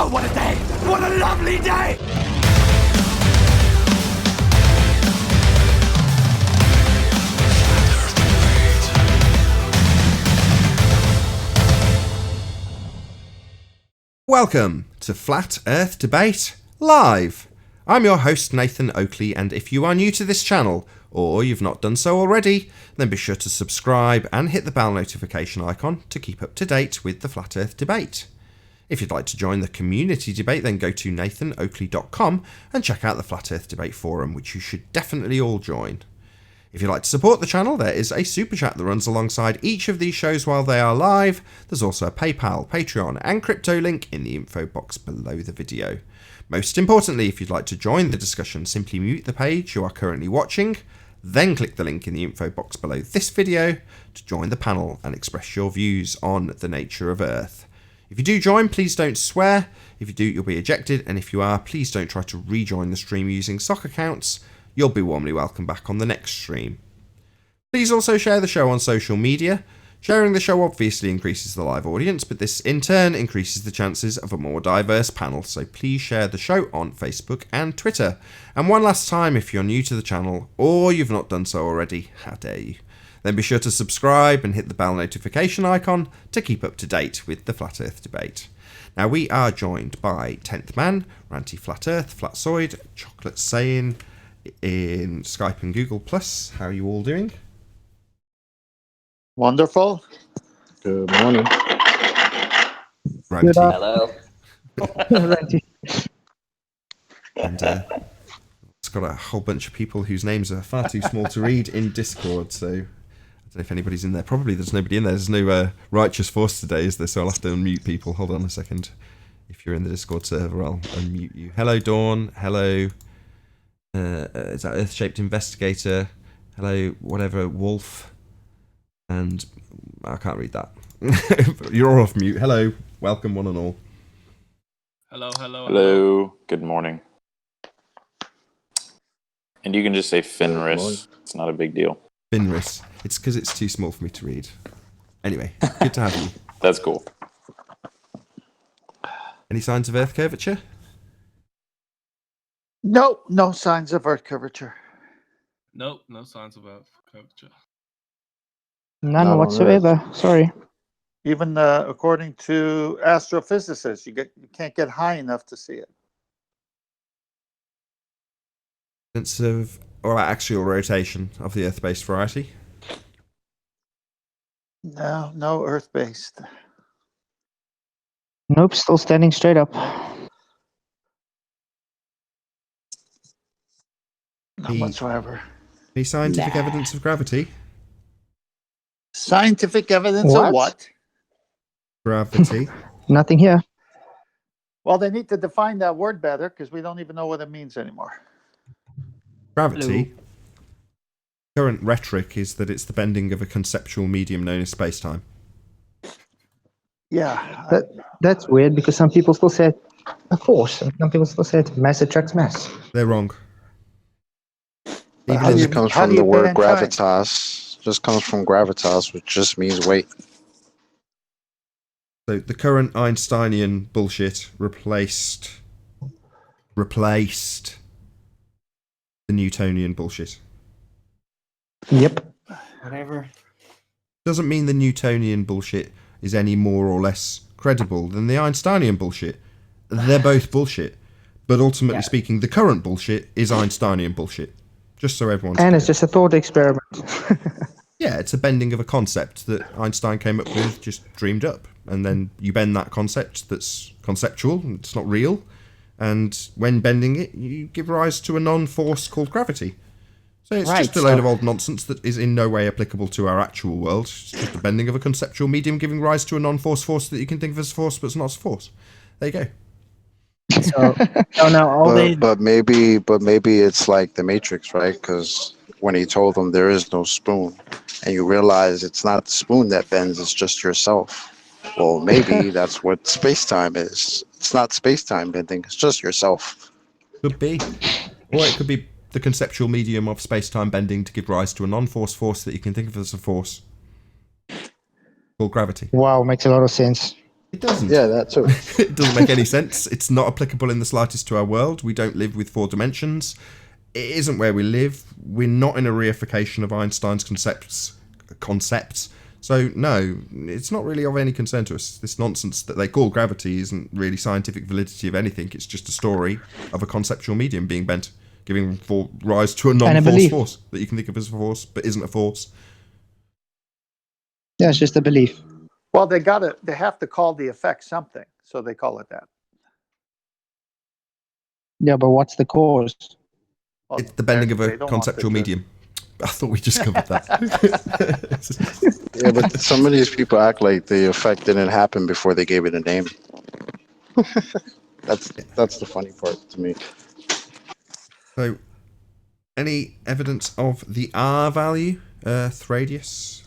Oh, what a day! What a lovely day! Welcome to Flat Earth Debate Live. I'm your host Nathan Oakley, and if you are new to this channel, or you've not done so already, then be sure to subscribe and hit the bell notification icon to keep up to date with the Flat Earth Debate. If you'd like to join the community debate, then go to nathanoakley.com and check out the Flat Earth Debate Forum, which you should definitely all join. If you'd like to support the channel, there is a super chat that runs alongside each of these shows while they are live. There's also a PayPal, Patreon and crypto link in the info box below the video. Most importantly, if you'd like to join the discussion, simply mute the page you are currently watching, then click the link in the info box below this video to join the panel and express your views on the nature of Earth. If you do join, please don't swear. If you do, you'll be ejected. And if you are, please don't try to rejoin the stream using sock accounts. You'll be warmly welcome back on the next stream. Please also share the show on social media. Sharing the show obviously increases the live audience, but this in turn increases the chances of a more diverse panel. So please share the show on Facebook and Twitter. And one last time, if you're new to the channel or you've not done so already, how dare you? Then be sure to subscribe and hit the bell notification icon to keep up to date with the Flat Earth Debate. Now we are joined by 10th Man, Ranty Flat Earth, Flatzoid, Chocolate Saying in Skype and Google+. How are you all doing? Wonderful. Good morning. Ranty. Hello. Ranty. And it's got a whole bunch of people whose names are far too small to read in Discord, so I don't know if anybody's in there. Probably there's nobody in there. There's no Righteous Force today, is there? So I'll have to unmute people. Hold on a second. If you're in the Discord server, I'll unmute you. Hello, Dawn. Hello. Is that Earth-Shaped Investigator? Hello, whatever, Wolf. And I can't read that. You're all off mute. Hello. Welcome, one and all. Hello, hello. Hello. Good morning. And you can just say Fenris. It's not a big deal. Finris. It's because it's too small for me to read. Anyway, good to have you. That's cool. Any signs of Earth curvature? No, no signs of Earth curvature. Nope, no signs of Earth curvature. None Not on whatsoever. Sorry. Even according to astrophysicists, you can't get high enough to see it. Sense of or axial rotation of the Earth-based variety? No, no Earth-based. Nope, still standing straight up. Not whatsoever. Any scientific evidence of gravity? Scientific evidence What? of what? Gravity. Nothing here. Well, they need to define that word better because we don't even know what it means anymore. Gravity. Current rhetoric is that it's the bending of a conceptual medium known as space-time. Yeah. That's weird because some people still say a force, and some people still say mass attracts mass. They're wrong. How do This you- comes how from do the you word bend time? gravitas. Just comes from gravitas, which just means weight. So the current Einsteinian bullshit replaced the Newtonian bullshit. Yep. Whatever. Doesn't mean the Newtonian bullshit is any more or less credible than the Einsteinian bullshit. They're both bullshit. But ultimately speaking, the current bullshit is Einsteinian bullshit. Just so everyone's And clear. it's just a thought experiment. Yeah, it's a bending of a concept that Einstein came up with, just dreamed up. And then you bend that concept that's conceptual, it's not real. And when bending it, you give rise to a non-force called gravity. So it's just a load of old nonsense that is in no way applicable to our actual world. It's just a bending of a conceptual medium giving rise to a non-force force that you can think of as a force, but it's not a force. There you go. So now all they But maybe it's like the Matrix, right? Because when he told them there is no spoon, and you realize it's not the spoon that bends, it's just yourself. Well, maybe that's what space-time is. It's not space-time bending, it's just yourself. Could be. Or it could be the conceptual medium of space-time bending to give rise to a non-force force that you can think of as a force called gravity. Wow, makes a lot of sense. It doesn't. Yeah, that too. It doesn't make any sense. It's not applicable in the slightest to our world. We don't live with 4 dimensions. It isn't where we live. We're not in a reification of Einstein's concepts. So, no, it's not really of any concern to us. This nonsense that they call gravity isn't really scientific validity of anything. It's just a story of a conceptual medium being bent, giving rise to a non-force force that you can think of as a force, but isn't a force. Yeah, it's just a belief. Well, they have to call the effect something, so they call it that. Yeah, but what's the cause? Well, It's the bending of they a don't want conceptual it to- medium. I thought we just covered that. Yeah, but some of these people act like the effect didn't happen before they gave it a name. That's the funny part to me. So, any evidence of the R value, Earth radius?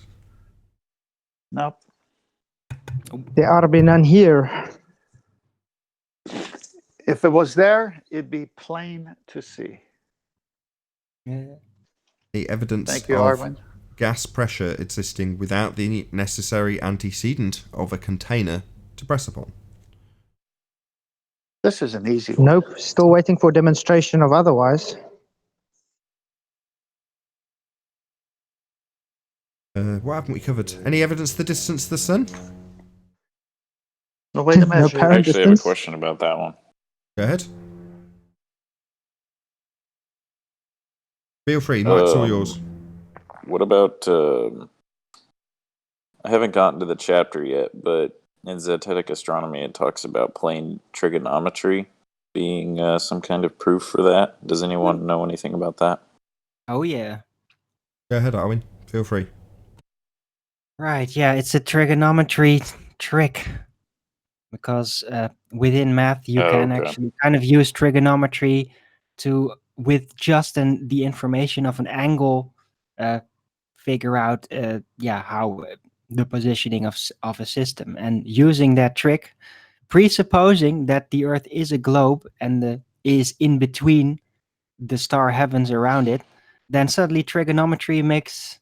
No. There ought to be none here. If it was there, it'd be plain to see. The evidence Thank you, of Arwen. gas pressure existing without the necessary antecedent of a container to press upon. This is an easy one. Nope, still waiting for demonstration of otherwise. What haven't we covered? Any evidence of the distance to the sun? No way to No measure. I parent actually have a distance. question about that one. Go ahead. Feel free, mic's all yours. What about? I haven't gotten to the chapter yet, but in Zetetic Astronomy, it talks about plane trigonometry being some kind of proof for that. Does anyone know anything about that? Oh yeah. Go ahead, Arwin. Feel free. Right, yeah, it's a trigonometry trick. Because within math, you can actually kind of use trigonometry to, with just the information of an angle, figure out, how the positioning of a system. And using that trick, presupposing that the Earth is a globe and is in between the star heavens around it, then suddenly trigonometry makes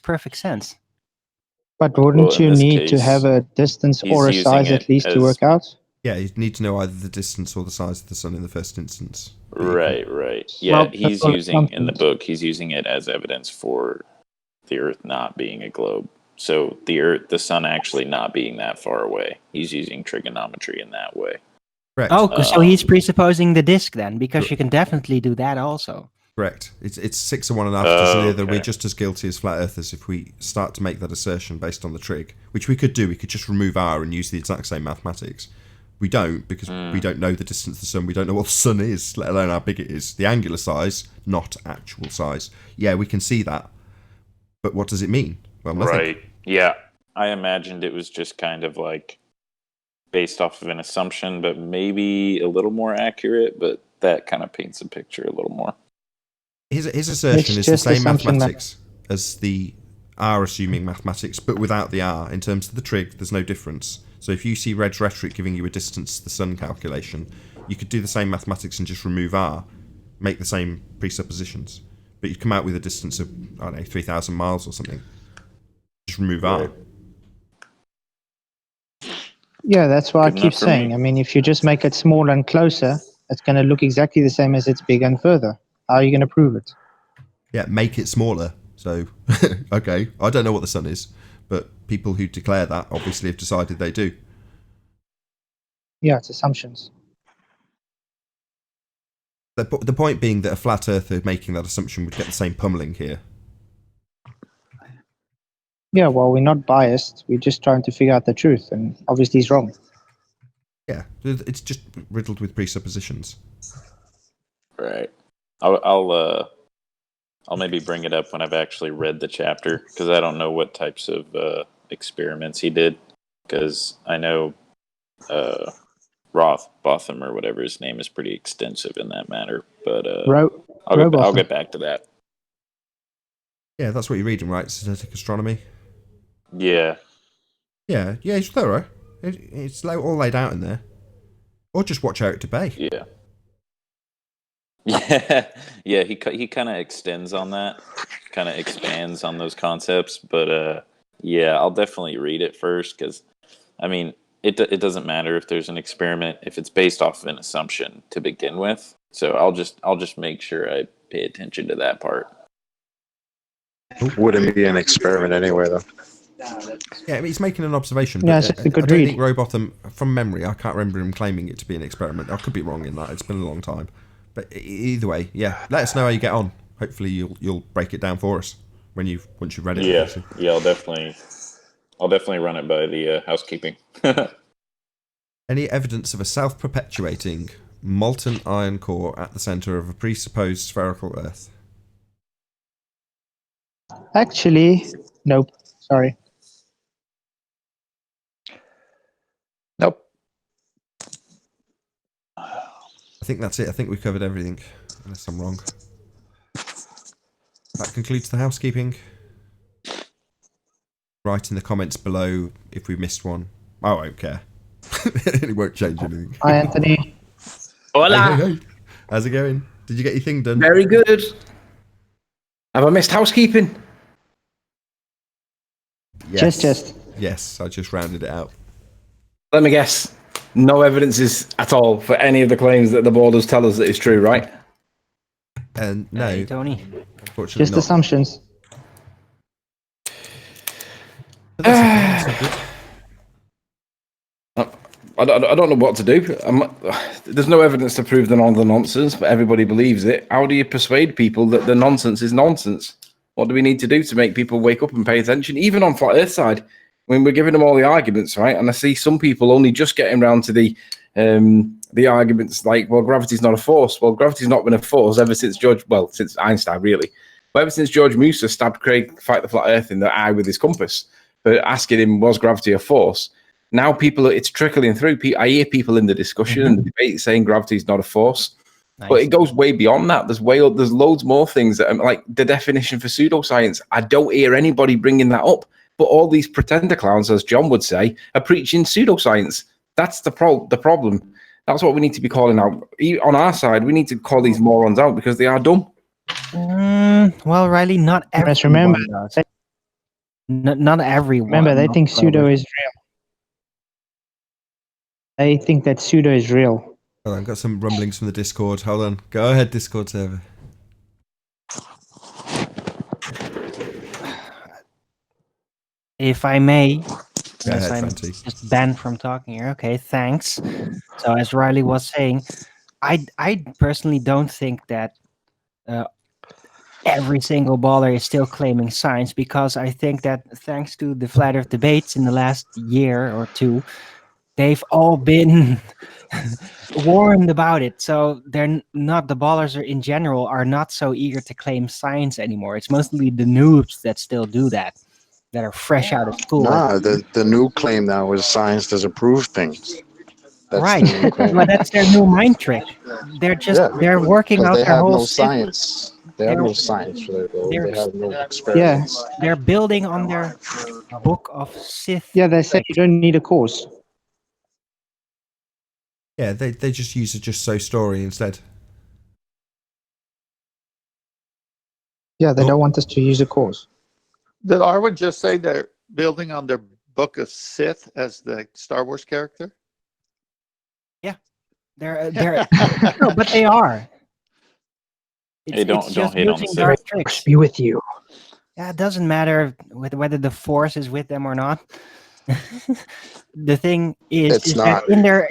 perfect sense. But wouldn't Well, in you this need to case, have a distance he's or a using size it at least to as- work out? Yeah, you'd need to know either the distance or the size of the sun in the first instance. Right. Yeah, Well, he's that's all using in the assumptions. book. He's using it as evidence for the Earth not being a globe. So the sun actually not being that far away. He's using trigonometry in that way. Correct. Oh, so he's presupposing the disk then, because you can definitely do that also. Correct. It's 6 of one and a half dozen the other. Okay. We're just as guilty as flat earthers if we start to make that assertion based on the trig, which we could do. We could just remove R and use the exact same mathematics. We don't, because we don't know the distance to the sun. We don't know what the sun is, let alone how big it is. The angular size, not actual size. Yeah, we can see that. But what does it mean? Well, nothing. Right. Yeah. I imagined it was just kind of like based off of an assumption, but maybe a little more accurate, but that kind of paints a picture a little more. His assertion It's is the just same assumption mathematics as the R assuming mathematics, but without the R. In terms of the trig, there's no difference. So if you see Red's rhetoric giving you a distance to the sun calculation, you could do the same mathematics and just remove R, make the same presuppositions. But you'd come out with a distance of, I don't know, 3,000 miles or something. Just remove R. Yeah, that's why Good I keep enough for saying. me. I mean, if you just make it smaller and closer, it's going to look exactly the same as it's bigger and further. How are you going to prove it? Yeah, make it smaller. So, okay, I don't know what the sun is, but people who declare that obviously have decided they do. Yeah, it's assumptions. The point being that a flat earther making that assumption would get the same pummeling here. Yeah, well, we're not biased. We're just trying to figure out the truth, and obviously he's wrong. Yeah, it's just riddled with presuppositions. Right. I'll maybe bring it up when I've actually read the chapter, because I don't know what types of experiments he did. Because I know Botham or whatever his name is pretty extensive in that matter. But I'll get back to that. Yeah, that's what you're reading, right? Synthetic astronomy. Yeah. Yeah, it's thorough. It's all laid out in there. Or just watch Eric Debay. Yeah. Yeah. He kind of extends on that, kind of expands on those concepts. But yeah, I'll definitely read it first, because I mean, it doesn't matter if there's an experiment if it's based off of an assumption to begin with. So I'll just make sure I pay attention to that part. Wouldn't be an experiment anyway, though. Yeah, I mean, he's making an observation. Yeah, But it's just a good I don't read. think Robotham, from memory, I can't remember him claiming it to be an experiment. I could be wrong in that. It's been a long time. But either way, yeah, let us know how you get on. Hopefully, you'll break it down for us once you've read it. Yeah, obviously. yeah, I'll definitely run it by the housekeeping. Any evidence of a self-perpetuating molten iron core at the center of a presupposed spherical Earth? Actually, nope. Sorry. Nope. I think that's it. I think we've covered everything, unless I'm wrong. That concludes the housekeeping. Write in the comments below if we missed one. I won't care. It won't change anything. Hi, Anthony. Hola. Hey. How's it going? Did you get your thing done? Very good. Have I missed housekeeping? Yes. Just. Yes, I just rounded it out. Let me guess. No evidences at all for any of the claims that the borders tell us that is true, right? And no, Hey, Tony. unfortunately Just not. assumptions. But that's okay, that's all good. I don't know what to do. There's no evidence to prove the nonsense, but everybody believes it. How do you persuade people that the nonsense is nonsense? What do we need to do to make people wake up and pay attention? Even on Flat Earth side, when we're giving them all the arguments, right? And I see some people only just getting around to the arguments like, well, gravity's not a force. Well, gravity's not been a force ever since since Einstein, really. But ever since George Musa stabbed Craig Fight the Flat Earth in the eye with his compass for asking him, was gravity a force? Now it's trickling through. I hear people in the discussion and the debate saying gravity is not a force. Nice. But it goes way beyond that. There's loads more things that like the definition for pseudoscience. I don't hear anybody bringing that up. But all these pretender clowns, as John would say, are preaching pseudoscience. That's the problem. That's what we need to be calling out. On our side, we need to call these morons out because they are dumb. Well, Riley, not everyone. Remember, not everyone. Remember, they think pseudo is real. They think that pseudo is real. Hold on, I've got some rumblings from the Discord. Hold on. Go ahead, Discord server. If I may, ahead, I'm Franti. just banned from talking here. Okay, thanks. So as Riley was saying, I personally don't think that every single baller is still claiming science, because I think that thanks to the flat earth debates in the last year or two, they've all been warned about it. So they're not, the ballers in general are not so eager to claim science anymore. It's mostly the noobs that still do that are fresh out of school. Nah, the new claim now is science doesn't prove things. That's right. the new claim. Well, that's their new mind trick. They're just they're working out they their have whole no science. They have no science for their goal. They have no experiments. Yeah, they're building on their book of Sith. Yeah, they say you don't need a course. Yeah, they just use a just so story instead. Yeah, they don't want us to use a course. Did Arwen just say they're building on their book of Sith as the Star Wars character? Yeah, they're no, but they are. Hey, don't hate on the dark Sith. tricks. Be with you. Yeah, it doesn't matter whether the Force is with them or not. The thing is that in their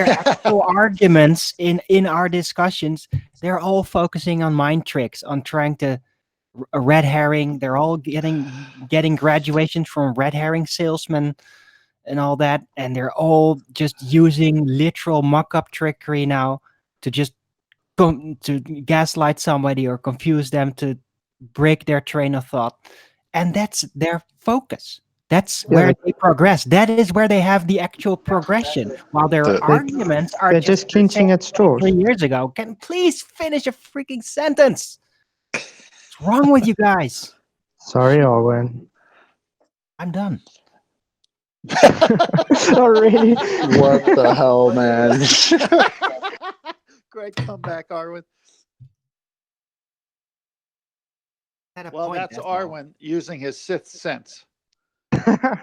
actual arguments in our discussions, They're all focusing on mind tricks, on trying to a red herring. They're all getting graduations from red herring salesmen and all that, and they're all just using literal mock-up trickery now to just to gaslight somebody or confuse them to break their train of thought. And that's their focus. That's where they progress. That is where they have the actual progression. While their arguments are they're just clinching at straws. 3 years ago. Can please finish a freaking sentence? What's wrong with you guys? Sorry, Owen. I'm done. Oh, really? What the hell, man? Great comeback, Arwen. Well, that's Arwen using his sixth sense. I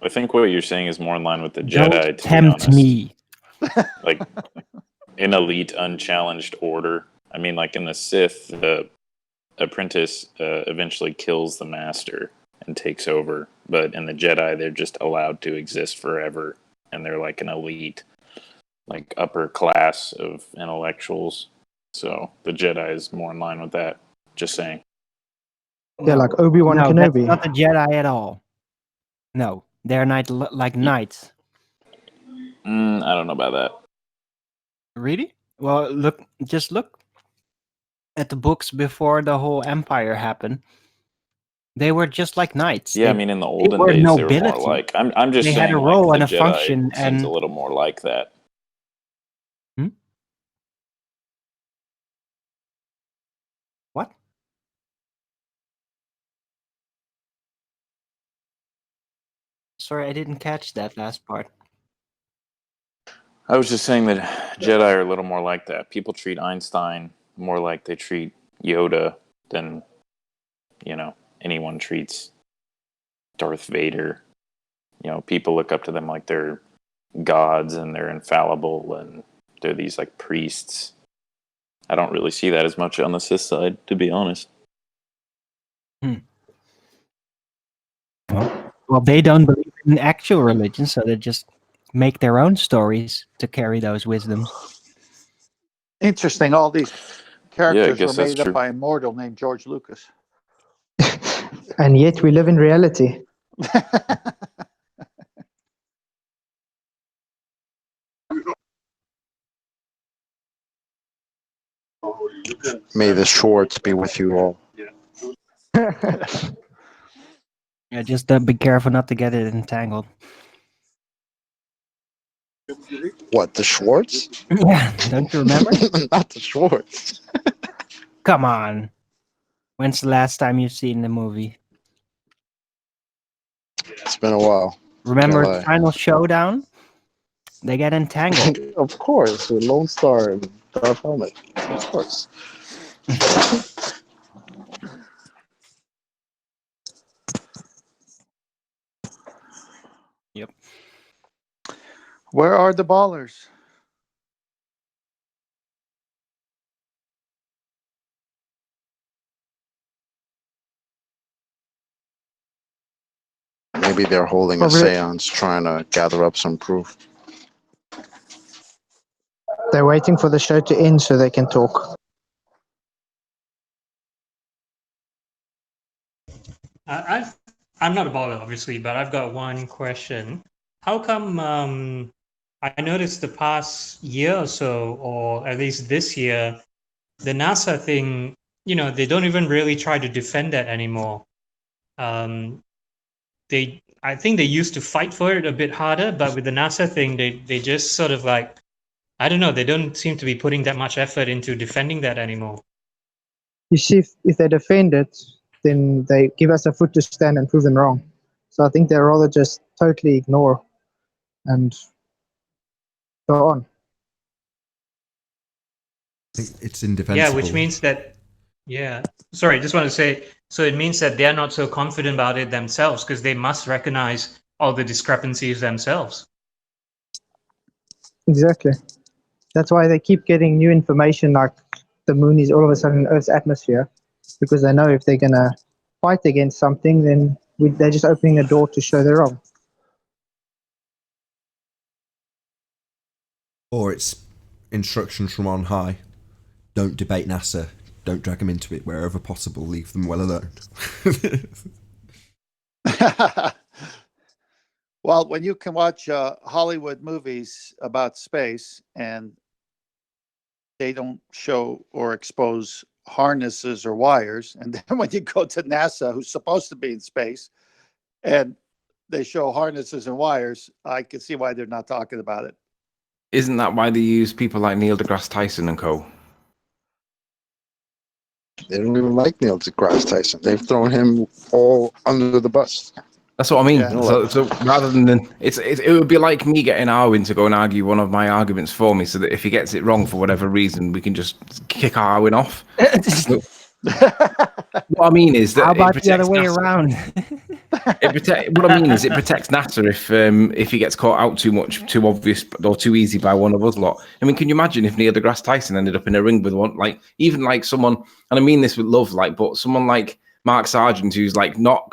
think what you're saying is more in line with the Don't Jedi, to tempt be honest. me. Like in elite, unchallenged order. I mean, like in the Sith, the apprentice eventually kills the master and takes over. But in the Jedi, they're just allowed to exist forever. And they're like an elite, like upper class of intellectuals. So the Jedi is more in line with that. Just saying. Yeah, like Obi-Wan Kenobi. That's not the Jedi at all. No, they're like knights. I don't know about that. Really? Well, just look at the books before the whole Empire happened. They were just like knights. Yeah, I mean, in the olden days, they were more like. I'm just they saying, had a role like, and the a Jedi function, seems and a little more like that. What? Sorry, I didn't catch that last part. I was just saying that Jedi are a little more like that. People treat Einstein more like they treat Yoda than, anyone treats Darth Vader. People look up to them like they're gods and they're infallible and they're these like priests. I don't really see that as much on the Sith side, to be honest. Well, they don't believe in actual religion, so they just make their own stories to carry those wisdoms. Interesting. All these characters guess were that's made up true. by a mortal named George Lucas. And yet we live in reality. May the Schwartz be with you all. Yeah, just be careful not to get it entangled. What, the Schwartz? Yeah, don't you remember? Not the Schwartz. Come on. When's the last time you've seen the movie? It's been a while. Remember Can't the lie. final showdown? They get entangled. Of course, with Lone Star and Darth Helmet. Of course. Yep. Where are the ballers? Maybe they're holding a seance trying to gather up some proof. They're waiting for the show to end so they can talk. I'm not a baller, obviously, but I've got one question. How come I noticed the past year or so, or at least this year, the NASA thing, they don't even really try to defend that anymore. I think they used to fight for it a bit harder, but with the NASA thing, they just sort of like, I don't know, they don't seem to be putting that much effort into defending that anymore. You see, if they defend it, then they give us a foot to stand and prove them wrong. So I think they'd rather just totally ignore and go on. It's indefensible. Yeah, which means that, sorry, just want to say, so it means that they're not so confident about it themselves because they must recognize all the discrepancies themselves. Exactly. That's why they keep getting new information like the moon is all of a sudden in Earth's atmosphere, because they know if they're going to fight against something, then they're just opening a door to show they're wrong. Or it's instructions from on high. Don't debate NASA. Don't drag them into it wherever possible. Leave them well alone. Well, when you can watch Hollywood movies about space and they don't show or expose harnesses or wires, and then when you go to NASA, who's supposed to be in space, and they show harnesses and wires, I can see why they're not talking about it. Isn't that why they use people like Neil deGrasse Tyson and co? They don't even like Neil deGrasse Tyson. They've thrown him all under the bus. That's what I mean. Yeah. So rather than it would be like me getting Arwin to go and argue one of my arguments for me, so that if he gets it wrong for whatever reason, we can just kick Arwin off. What I mean is that how about the other way NASA. around? What I mean is it protects NASA if he gets caught out too much, too obvious, or too easy by one of us lot. I mean, can you imagine if Neil deGrasse Tyson ended up in a ring with one, like even like someone, and I mean this with love, like, but someone like Mark Sargent, who's like he's not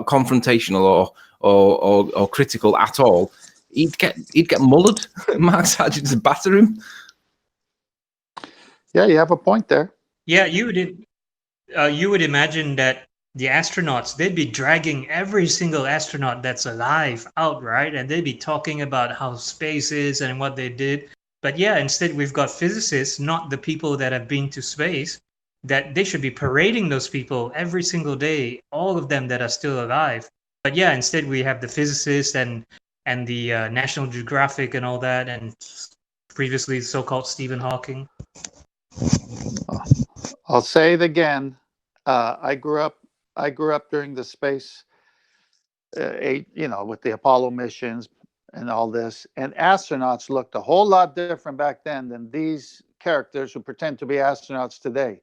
confrontational or critical at all. He'd get mullered. Mark Sargent would batter him. Yeah, you have a point there. Yeah, you would imagine that the astronauts, they'd be dragging every single astronaut that's alive out, right? And they'd be talking about how space is and what they did. But yeah, instead we've got physicists, not the people that have been to space, that they should be parading those people every single day, all of them that are still alive. But yeah, instead we have the physicists and the National Geographic and all that, and previously so-called Stephen Hawking. I'll say it again. I grew up during the space age, with the Apollo missions and all this. And astronauts looked a whole lot different back then than these characters who pretend to be astronauts today.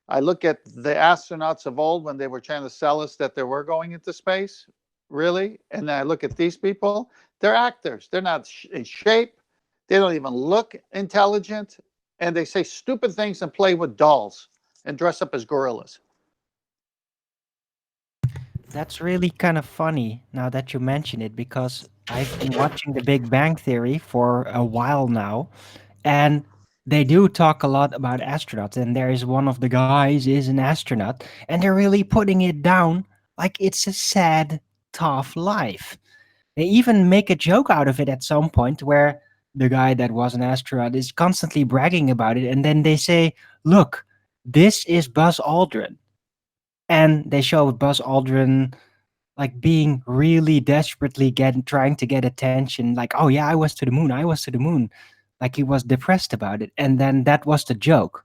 I look at the astronauts of old when they were trying to sell us that they were going into space, really. And then I look at these people, they're actors. They're not in shape. They don't even look intelligent. And they say stupid things and play with dolls and dress up as gorillas. That's really kind of funny now that you mention it, because I've been watching The Big Bang Theory for a while now, and they do talk a lot about astronauts, and there is one of the guys is an astronaut, and they're really putting it down like it's a sad, tough life. They even make a joke out of it at some point where the guy that was an astronaut is constantly bragging about it, and then they say, look, this is Buzz Aldrin. And they show Buzz Aldrin like being really desperately trying to get attention, like, oh yeah, I was to the moon. Like he was depressed about it. And then that was the joke.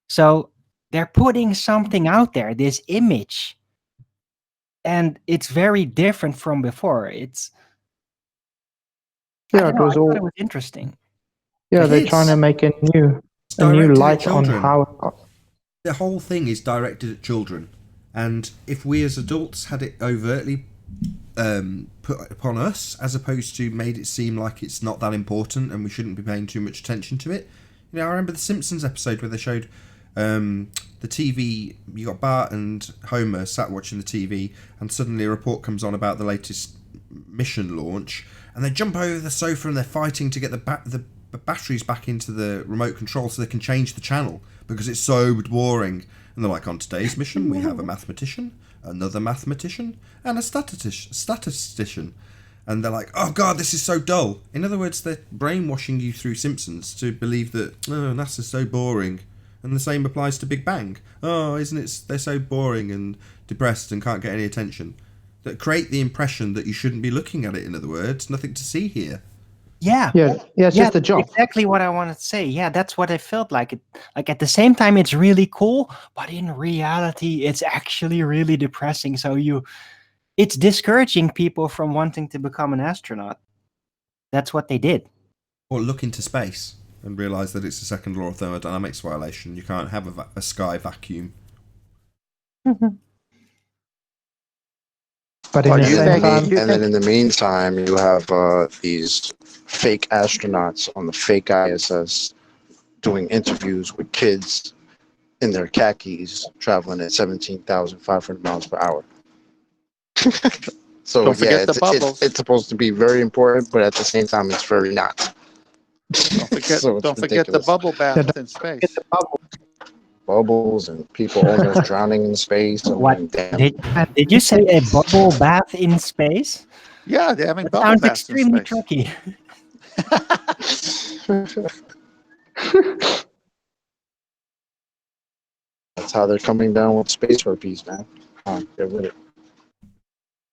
So they're putting something out there, this image. And it's very different from before. It was interesting. Yeah, they're trying to make a new light on how. The whole thing is directed at children, and if we as adults had it overtly put upon us, as opposed to made it seem like it's not that important and we shouldn't be paying too much attention to it. I remember the Simpsons episode where they showed the TV. You got Bart and Homer sat watching the TV, and suddenly a report comes on about the latest mission launch, and they jump over the sofa and they're fighting to get the batteries back into the remote control so they can change the channel because it's so boring. And they're like, on today's mission we have a mathematician, another mathematician, and a statistician. And they're like, oh god, this is so dull. In other words, they're brainwashing you through Simpsons to believe that, oh, NASA's so boring. And the same applies to Big Bang. Oh, isn't it? They're so boring and depressed and can't get any attention. That create the impression that you shouldn't be looking at it. In other words, nothing to see here. Yeah, it's just a job. Exactly what I wanted to say. Yeah, that's what I felt like. Like at the same time, it's really cool, but in reality, it's actually really depressing. So it's discouraging people from wanting to become an astronaut. That's what they did. Or look into space and realize that it's a second law of thermodynamics violation. You can't have a sky vacuum. But in the same time, and then in the meantime, you have these fake astronauts on the fake ISS doing interviews with kids in their khakis, traveling at 17,500 miles per hour. So don't forget the bubbles. It's supposed to be very important, but at the same time, it's very not. Don't forget the bubble bath in space. Bubbles and people almost drowning in space. I'm What? like, damn. Did you say a bubble bath in space? Yeah, they're having That bubble sounds baths in extremely space. tricky. That's how they're coming down with space herpes, man. Get with it.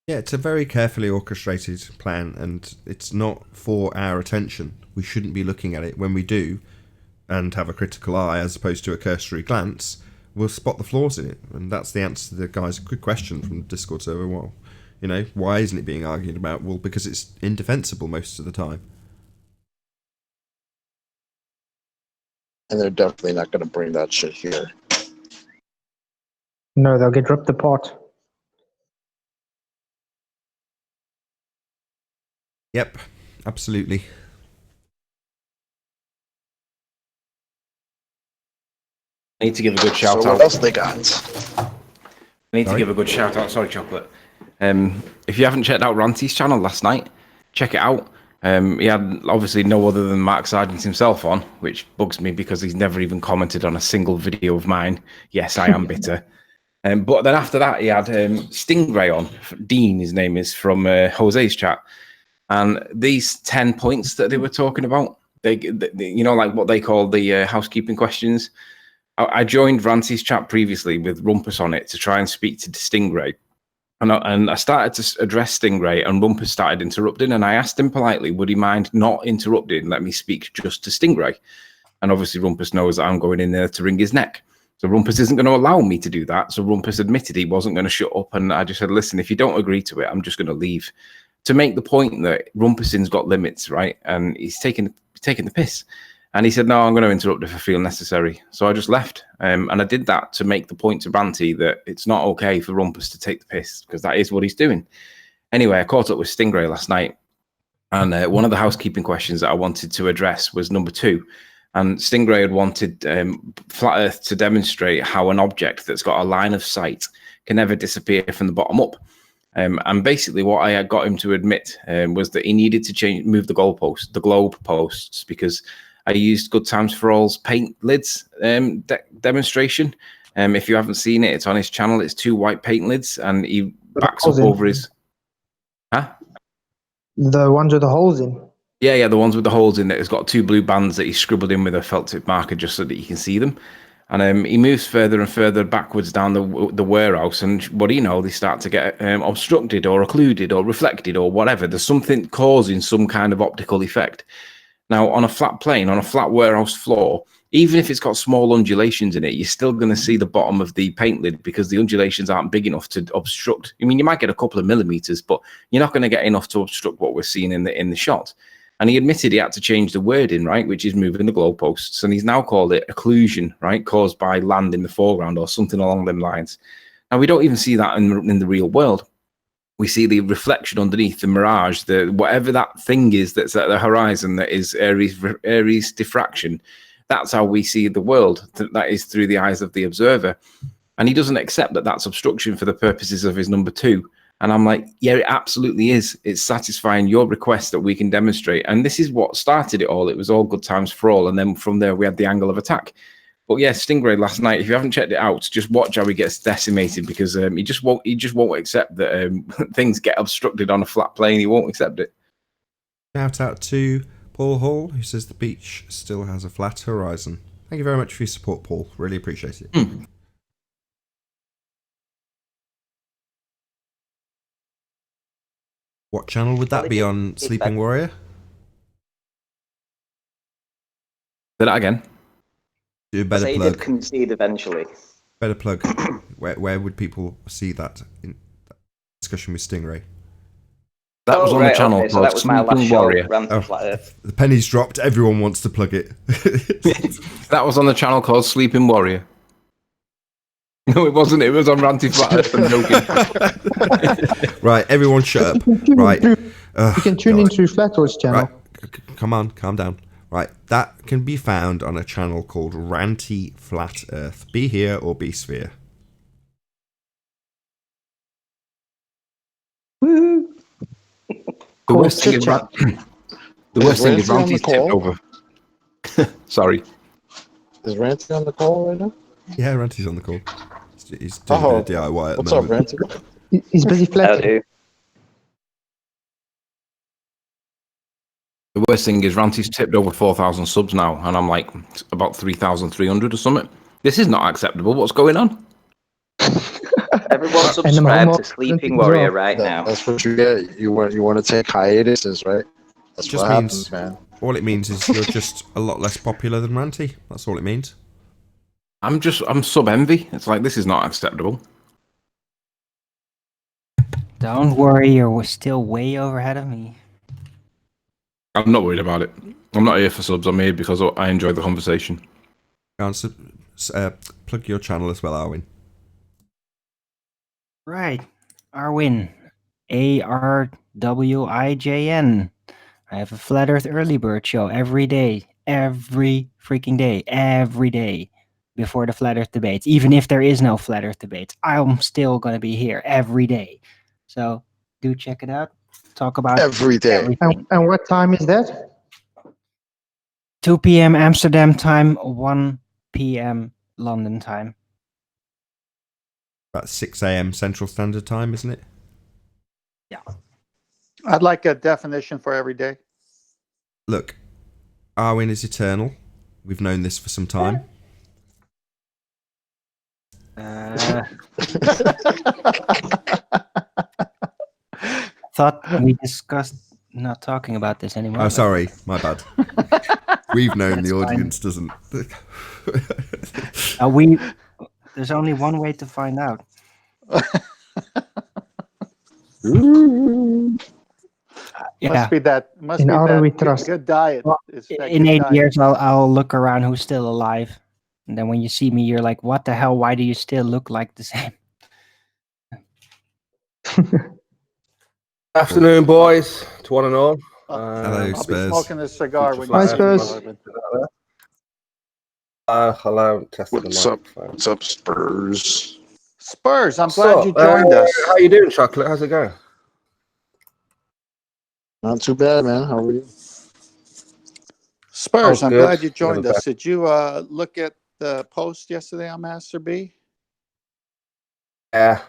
Yeah, it's a very carefully orchestrated plan, and it's not for our attention. We shouldn't be looking at it. When we do, and have a critical eye as opposed to a cursory glance, we'll spot the flaws in it. And that's the answer to the guy's good question from the Discord server. Well, you know, why isn't it being argued about? Well, because it's indefensible most of the time. And they're definitely not going to bring that shit here. No, they'll get ripped apart. Yep, absolutely. I need to give a good shout So out. what else they got? I need to give a good shout out. Sorry, Chocolate. If you haven't checked out Ranty's channel last night, check it out. He had obviously no other than Mark Sargent himself on, which bugs me because he's never even commented on a single video of mine. Yes, I am bitter. But then after that, he had Stingray on. Dean, his name is, from Jose's chat. And these 10 points that they were talking about, they you know, like what they call the housekeeping questions. I joined Ranty's chat previously with Rumpus on it to try and speak to Stingray. And I started to address Stingray, and Rumpus started interrupting. And I asked him politely, would he mind not interrupting and let me speak just to Stingray? And obviously, Rumpus knows that I'm going in there to wring his neck. So Rumpus isn't going to allow me to do that. So Rumpus admitted he wasn't going to shut up. And I just said, listen, if you don't agree to it, I'm just going to leave. To make the point that Rumpus's got limits, right? And he's taking the piss. And he said, no, I'm going to interrupt if I feel necessary. So I just left. And I did that to make the point to Ranty that it's not okay for Rumpus to take the piss, because that is what he's doing. Anyway, I caught up with Stingray last night. And one of the housekeeping questions that I wanted to address was number 2. And Stingray had wanted Flat Earth to demonstrate how an object that's got a line of sight can never disappear from the bottom up. And basically what I had got him to admit was that he needed to move the globe posts, because I used Good Times for All's paint lids demonstration. If you haven't seen it, it's on his channel. It's 2 white paint lids, and he backs up over his... Huh? The ones with the holes in. Yeah, the ones with the holes in it. It's got 2 blue bands that he scribbled in with a felt tip marker just so that you can see them. And he moves further and further backwards down the warehouse, and what do you know, they start to get obstructed or occluded or reflected or whatever. There's something causing some kind of optical effect. Now, on a flat plane, on a flat warehouse floor, even if it's got small undulations in it, you're still going to see the bottom of the paint lid because the undulations aren't big enough to obstruct. I mean, you might get a couple of millimeters, but you're not going to get enough to obstruct what we're seeing in the shot. And he admitted he had to change the wording, right, which is moving the goalposts. And he's now called it occlusion, right, caused by land in the foreground or something along them lines. Now, we don't even see that in the real world. We see the reflection underneath, the mirage, whatever that thing is that's at the horizon that is Aries diffraction. That's how we see the world. That is through the eyes of the observer. And he doesn't accept that that's obstruction for the purposes of his number 2. And I'm like, yeah, it absolutely is. It's satisfying your request that we can demonstrate. And this is what started it all. It was all Good Times for All. And then from there, we had the angle of attack. But yeah, Stingray last night, if you haven't checked it out, just watch how he gets decimated, because he just won't accept that things get obstructed on a flat plane. He won't accept it. Shout out to Paul Hall, who says the beach still has a flat horizon. Thank you very much for your support, Paul. Really appreciate it. What channel would that be on? Sleeping Warrior? Say that again. Do a better so plug. He did concede eventually. Better plug. Where would people see that in that discussion with Stingray? That was on the channel. Okay, so that was my last Warrior. The pennies dropped. Everyone wants to plug it. That was on the channel called Sleeping Warrior. No, it wasn't. It was on Ranty Flat Earth. I'm joking. Right, everyone shut up. Right. You can tune into Flat Earth's channel. Right. Come on, calm down. Right, that can be found on a channel called Ranty Flat Earth. Be here or be sphere. The worst thing is Ranty's tipped over. Sorry. Is Ranty on the call right now? Yeah, Ranty's on the call. He's doing a bit of DIY at What's the up, moment. Ranty? He's busy flatting. The worst thing is Ranty's tipped over 4,000 subs now, and I'm like about 3,300 or something. This is not acceptable. What's going on? Everyone subscribe to Sleeping Warrior right now. That's what you get. You want to take hiatuses, right? That's Just what means, happens, man. all it means is you're just a lot less popular than Ranty. That's all it means. I'm sub envy. It's like, this is not acceptable. Don't worry, you're still way over ahead of me. I'm not worried about it. I'm not here for subs. I'm here because I enjoy the conversation. Plug your channel as well, Arwin. Right. Arwin. ARWIJN. I have a Flat Earth Early Bird show every day. Every freaking day. Every day. Before the Flat Earth debates. Even if there is no Flat Earth debates, I'm still going to be here every day. So do check it out. Talk about every day. And what time is that? 2 p.m. Amsterdam time, 1 p.m. London time. About 6 a.m. Central Standard Time, isn't it? Yeah. I'd like a definition for every day. Look, Arwin is eternal. We've known this for some time. Thought we discussed not talking about this anymore. Oh, sorry, my bad. We've known That's the audience doesn't. There's only one way to find out. Yeah. Must be that good diet. Well, in 8 years, I'll look around who's still alive, and then when you see me, you're like, "What the hell? Why do you still look like the same?" Afternoon, boys, to one and all. Hello, I'll Spurs. be smoking this cigar when Hi, Spurs. Hello, testing the mic. What's up, Spurs? Spurs, I'm glad you joined us. How you doing, Chocolate? How's it going? Not too bad, man. How are you? Spurs, I'm good. glad you joined Never us. Did you look at the post yesterday on Master B? Yeah,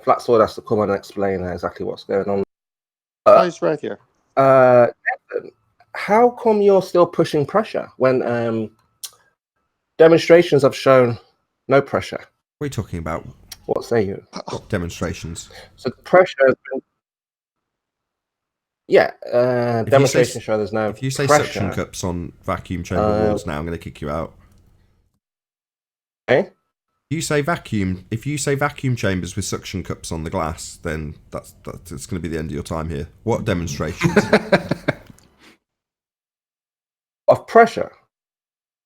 Flat Sword has to come and explain exactly what's going on. Oh, he's right here. How come you're still pushing pressure when demonstrations have shown no pressure? What are you talking about? What say you? What demonstrations? So the pressure has been... Yeah, demonstrations show there's no If you say pressure. suction cups on vacuum chamber walls now, I'm going to kick you out. Okay. If you say vacuum chambers with suction cups on the glass, then that's going to be the end of your time here. What demonstrations? Of pressure.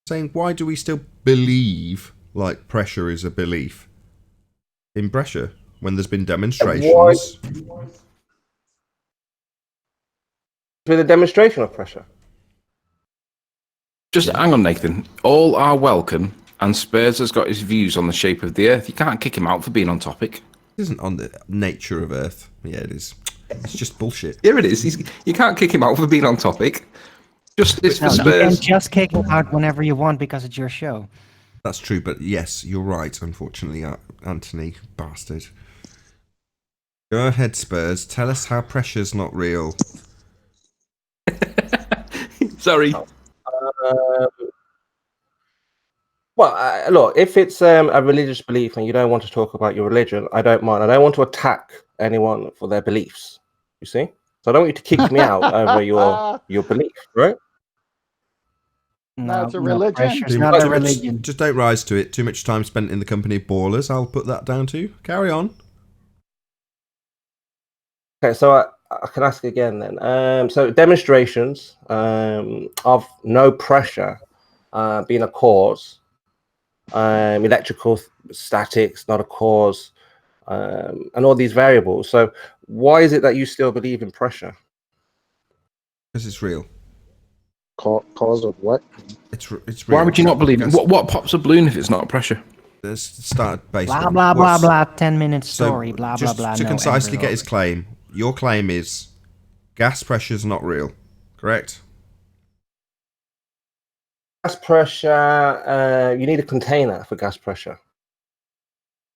Saying, why do we still believe like pressure is a belief in pressure when there's been demonstrations? With a demonstration of pressure. Just hang on, Nathan. All are welcome, and Spurs has got his views on the shape of the Earth. You can't kick him out for being on topic. It isn't on the nature of Earth. Yeah, it is. It's just bullshit. Here it is. You can't kick him out for being on topic. Justice for You can Spurs. just kick him out whenever you want because it's your show. That's true, but yes, you're right, unfortunately, Anthony, bastard. Go ahead, Spurs. Tell us how pressure's not real. Sorry. Well, look, if it's a religious belief and you don't want to talk about your religion, I don't mind. I don't want to attack anyone for their beliefs. You see? So I don't want you to kick me out over your belief, right? No, it's a religion. It's not a religion. Just don't rise to it. Too much time spent in the company of ballers. I'll put that down to you. Carry on. Okay, so I can ask again then. So demonstrations of no pressure being a cause, electrical statics not a cause, and all these variables. So why is it that you still believe in pressure? Because it's real. Cause of what? It's real. Why would you not believe it? What pops a balloon if it's not pressure? Let's start based Blah on blah blah what's- blah. 10-minute story. So, Blah blah just blah. to no concisely embryo. get his claim, your claim is gas pressure's not real, correct? Gas pressure, you need a container for gas pressure.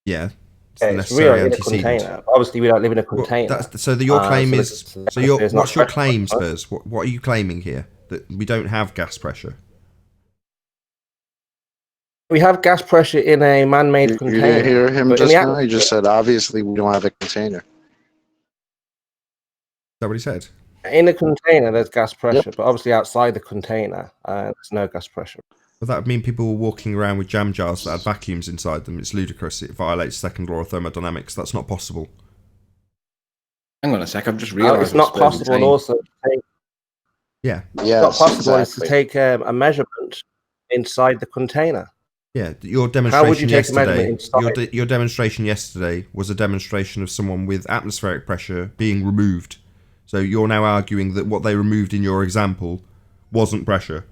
Yeah. Yeah, it's real in a container. Obviously, we don't live in a container. Well, so your claim is... what's your claim, pressure. Spurs? What are you claiming here? That we don't have gas pressure? We have gas pressure in a man-made container. You didn't hear him but just now? He just said, obviously, we don't have a container. Is that what he said? In a container, there's gas pressure, but obviously outside the container, there's no gas pressure. Well, that would mean people were walking around with jam jars that had vacuums inside them. It's ludicrous. It violates second law of thermodynamics. That's not possible. Hang on a sec. I've just realised it's not possible also to take... Yeah. It's not possible is to take a measurement inside the container. Yeah, your demonstration yesterday. Your demonstration yesterday was a demonstration of someone with atmospheric pressure being removed. So you're now arguing that what they removed in your example wasn't pressure.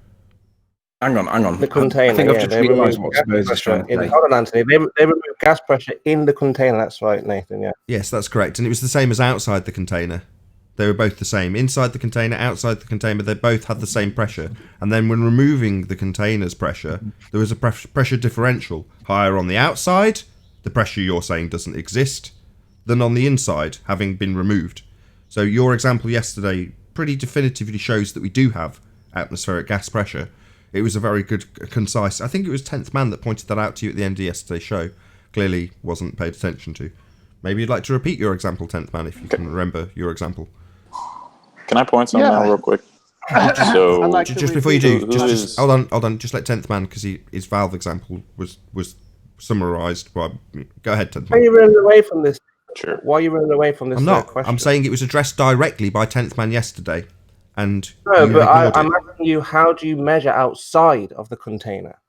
Hang on. The container. I think I've just realised what Spurs is trying to say. Hold on, Anthony. They remove gas pressure in the container. That's right, Nathan. Yeah. Yes, that's correct. And it was the same as outside the container. They were both the same. Inside the container, outside the container, they both had the same pressure. And then when removing the container's pressure, there was a pressure differential. Higher on the outside, the pressure you're saying doesn't exist, than on the inside, having been removed. So your example yesterday pretty definitively shows that we do have atmospheric gas pressure. It was a very good, concise... I think it was 10th Man that pointed that out to you at the end of yesterday's show. Clearly wasn't paid attention to. Maybe you'd like to repeat your example, 10th Man, if you can remember your example. Can I point something out real quick? So like just before you do, just hold on. Just let 10th Man, because his valve example was summarised by... Go ahead, 10th Man. Why are you running away from this? Sure. Why are you running away from this? I'm not. Question? I'm saying it was addressed directly by 10th Man yesterday. And no, but I'm asking you, how do you measure outside of the container?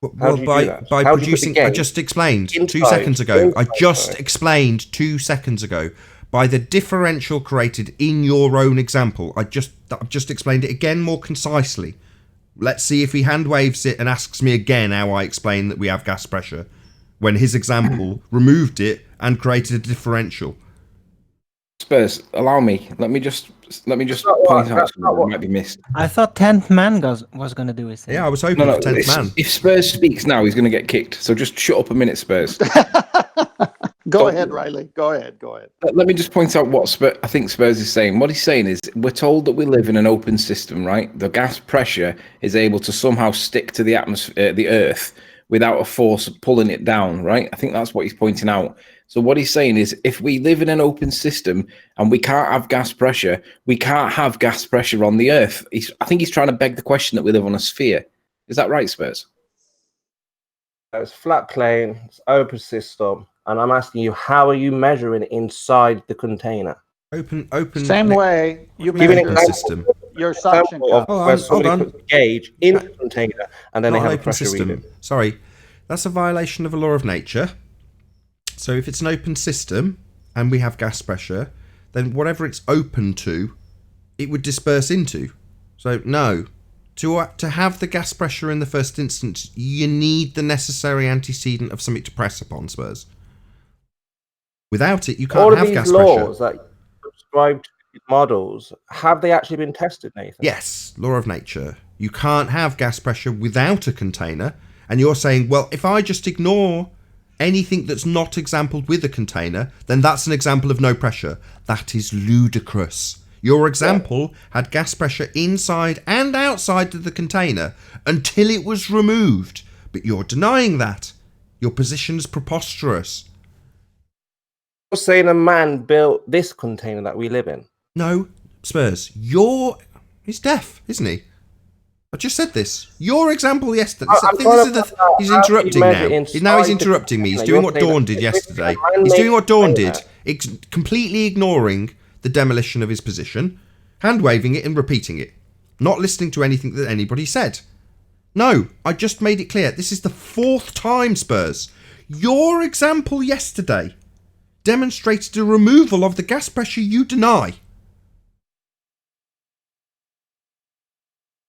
Well, by producing... I just explained 2 seconds ago. I just explained 2 seconds ago. By the differential created in your own example. I've just explained it again more concisely. Let's see if he hand waves it and asks me again how I explain that we have gas pressure, when his example removed it and created a differential. Spurs, allow me. Let me just point out something that might be missed. I thought 10th Man was going to do his thing. Yeah, I was hoping for 10th Man. If Spurs speaks now, he's going to get kicked. So just shut up a minute, Spurs. Go ahead, Riley. Go ahead. Let me just point out what I think Spurs is saying. What he's saying is, we're told that we live in an open system, right? The gas pressure is able to somehow stick to the atmosphere, the Earth, without a force pulling it down, right? I think that's what he's pointing out. So what he's saying is, if we live in an open system and we can't have gas pressure, we can't have gas pressure on the Earth. I think he's trying to beg the question that we live on a sphere. Is that right, Spurs? It's flat plane, it's open system, and I'm asking you, how are you measuring Open. inside the container? Same way you measure system. Your suction cup. Hold on. Puts a gauge in the container, and then they have a pressure reading. Sorry, that's a violation of a law of nature. So if it's an open system and we have gas pressure, then whatever it's open to, it would disperse into. So no, to have the gas pressure in the first instance, you need the necessary antecedent of something to press upon, Spurs. Without it, you can't have gas pressure. All of these laws that you subscribe to models, have they actually been tested, Nathan? Yes, law of nature. You can't have gas pressure without a container. And you're saying, well, if I just ignore anything that's not exampled with a container, then that's an example of no pressure. That is ludicrous. Your example had gas pressure inside and outside of the container until it was removed. But you're denying that. Your position is preposterous. You're saying a man built this container that we live in? No, Spurs, he's deaf, isn't he? I just said this. Your example yesterday. He's interrupting now. Now he's interrupting me. He's doing what Dawn did yesterday. He's doing what Dawn did. Completely ignoring the demolition of his position, hand waving it and repeating it. Not listening to anything that anybody said. No, I just made it clear. This is the 4th time, Spurs. Your example yesterday demonstrated a removal of the gas pressure you deny.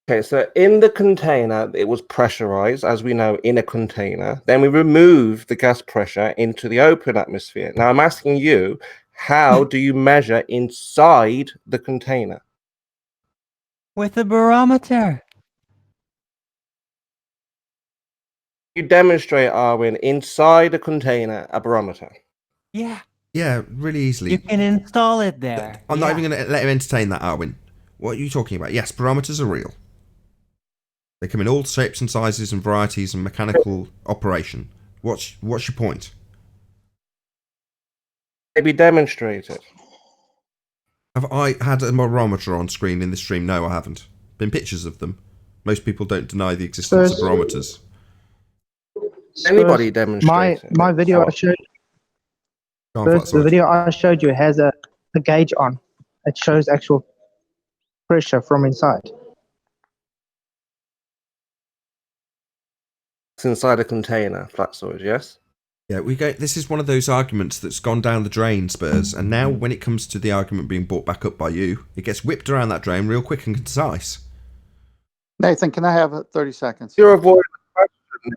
Okay, so in the container, it was pressurized, as we know, in a container. Then we removed the gas pressure into the open atmosphere. Now, I'm asking you, how do you measure inside the container? With a barometer. You demonstrate, Arwin, inside a container, a barometer. Yeah. Yeah, really easily. You can install it there. I'm not even going to let him entertain that, Arwin. What are you talking about? Yes, barometers are real. They come in all shapes and sizes and varieties and mechanical operation. What's your point? Maybe demonstrate it. Have I had a barometer on screen in this stream? No, I haven't. Been pictures of them. Most people don't deny the existence of barometers. Anybody demonstrate it? My video I showed. First, the video I showed you has a gauge on. It shows actual pressure from inside. It's inside a container, flat storage, yes? Yeah, this is one of those arguments that's gone down the drain, Spurs, and now when it comes to the argument being brought back up by you, it gets whipped around that drain real quick and concise. Nathan, can I have 30 seconds? You're avoiding the question.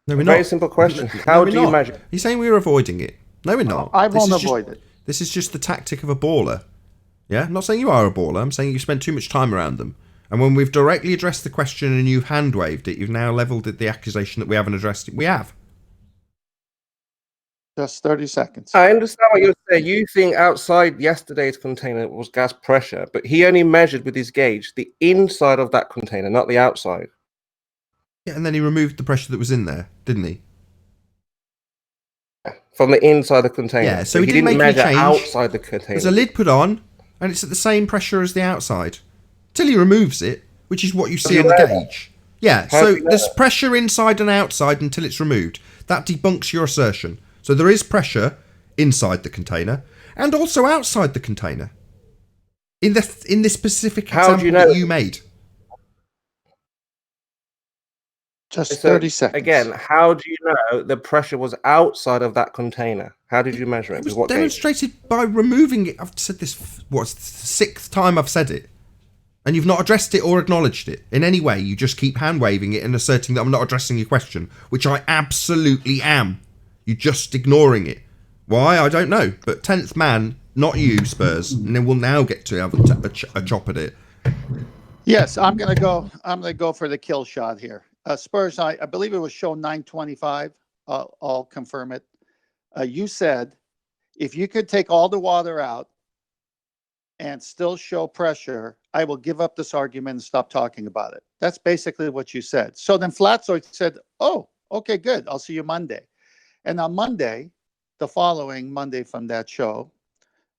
No, we're Very not. simple question. No, How we're do you not. measure? He's saying we're avoiding it. No, we're not. I won't avoid it. This is just the tactic of a baller. Yeah? I'm not saying you are a baller. I'm saying you spend too much time around them. And when we've directly addressed the question and you've hand-waved it, you've now levelled the accusation that we haven't addressed it. We have. Just 30 seconds. I understand what you're saying. You think outside yesterday's container was gas pressure, but he only measured with his gauge the inside of that container, not the outside. Yeah, and then he removed the pressure that was in there, didn't he? From the inside of the container. Yeah, so he didn't make measure any change. outside the container. There's a lid put on, and it's at the same pressure as the outside. Till he removes it, which is what you see on the gauge. Yeah, so there's pressure inside and outside until it's removed. That debunks your assertion. So there is pressure inside the container and also outside the container. In this specific example that you made. Just 30 seconds. Again, how do you know the pressure was outside of that container? How did you measure it? It was demonstrated by removing it. I've said this, what's the 6th time I've said it? And you've not addressed it or acknowledged it in any way. You just keep hand-waving it and asserting that I'm not addressing your question, which I absolutely am. You're just ignoring it. Why? I don't know. But 10th man, not you, Spurs. And then we'll now get to have a chop at it. Yes, I'm gonna go for the kill shot here. Spurs, I believe it was show 925. I'll confirm it. You said if you could take all the water out and still show pressure, I will give up this argument and stop talking about it. That's basically what you said. So then Flatzoid said, oh, okay, good. I'll see you Monday. And on Monday, the following Monday from that show,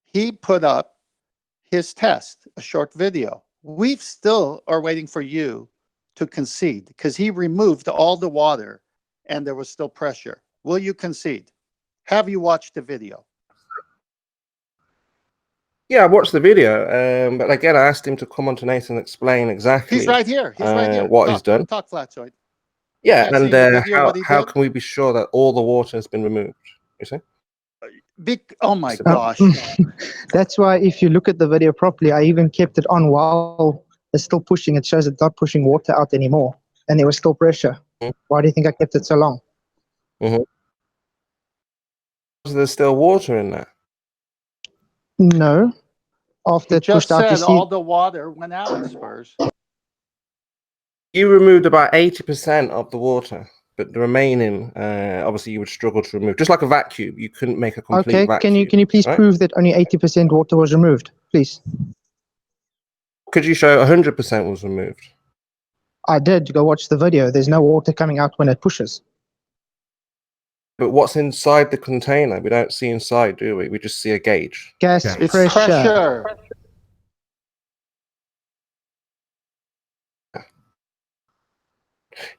he put up his test, a short video. We still are waiting for you to concede because he removed all the water and there was still pressure. Will you concede? Have you watched the video? Yeah, I watched the video, but again, I asked him to come on to Nathan and explain exactly. He's right here. He's right here. What he's done. Talk, Flatzoid. Yeah, and how can we be sure that all the water has been removed? You see? Oh my gosh. That's why if you look at the video properly, I even kept it on while it's still pushing. It shows it's not pushing water out anymore. And there was still pressure. Why do you think I kept it so long? There's still water in there. No. After it pushed out, you see all the water went out, Spurs. You removed about 80% of the water, but the remaining, obviously, you would struggle to remove. Just like a vacuum, you couldn't make a complete vacuum. Can you please prove that only 80% water was removed, please? Could you show 100% was removed? I did. Go watch the video. There's no water coming out when it pushes. But what's inside the container? We don't see inside, do we? We just see a gauge. Gas pressure.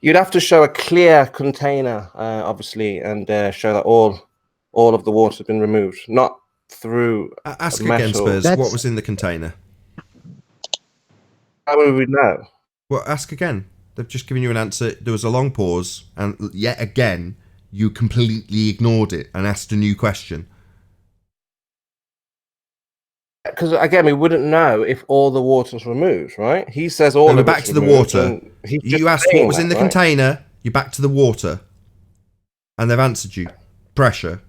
You'd have to show a clear container, obviously, and show that all of the water has been removed, not through Ask metal. again, Spurs, what was in the container? How would we know? Well, ask again. They've just given you an answer. There was a long pause, and yet again, you completely ignored it and asked a new question. Because again, we wouldn't know if all the water's removed, right? He says all. No, we're back to the water. You asked what was in the container. You're back to the water, and they've answered you pressure,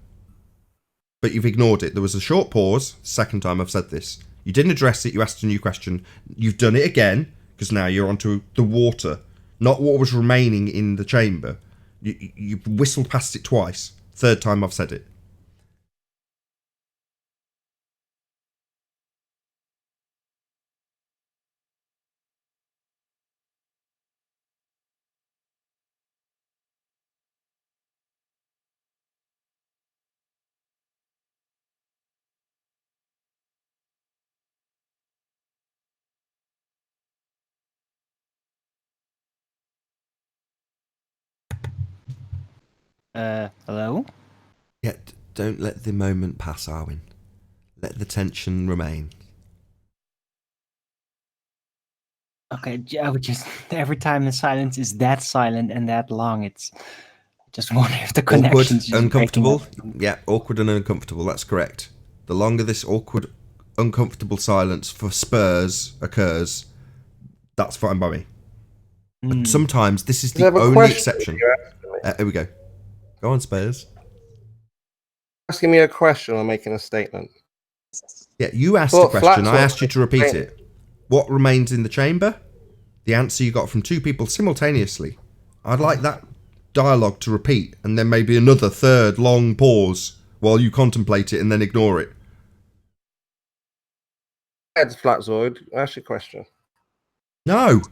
but you've ignored it. There was a short pause. Second time I've said this. You didn't address it. You asked a new question. You've done it again because now you're onto the water, not what was remaining in the chamber. You whistled past it twice. Third time I've said it. Hello? Yeah, don't let the moment pass, Arwin. Let the tension remain. Okay, I would just every time the silence is that silent and that long, it's just wonder if the Awkward, connection's just uncomfortable. breaking up. Yeah, awkward and uncomfortable. That's correct. The longer this awkward, uncomfortable silence for Spurs occurs, that's fine by me. But sometimes this is the only exception. Here we go. Go on, Spurs. Asking me a question or making a statement? Yeah, you asked a question. I asked you to repeat it. What remains in the chamber? The answer you got from two people simultaneously. I'd like that dialogue to repeat, and then maybe another third long pause while you contemplate it and then ignore it. Heads, Flatzoid. Ask your question. No.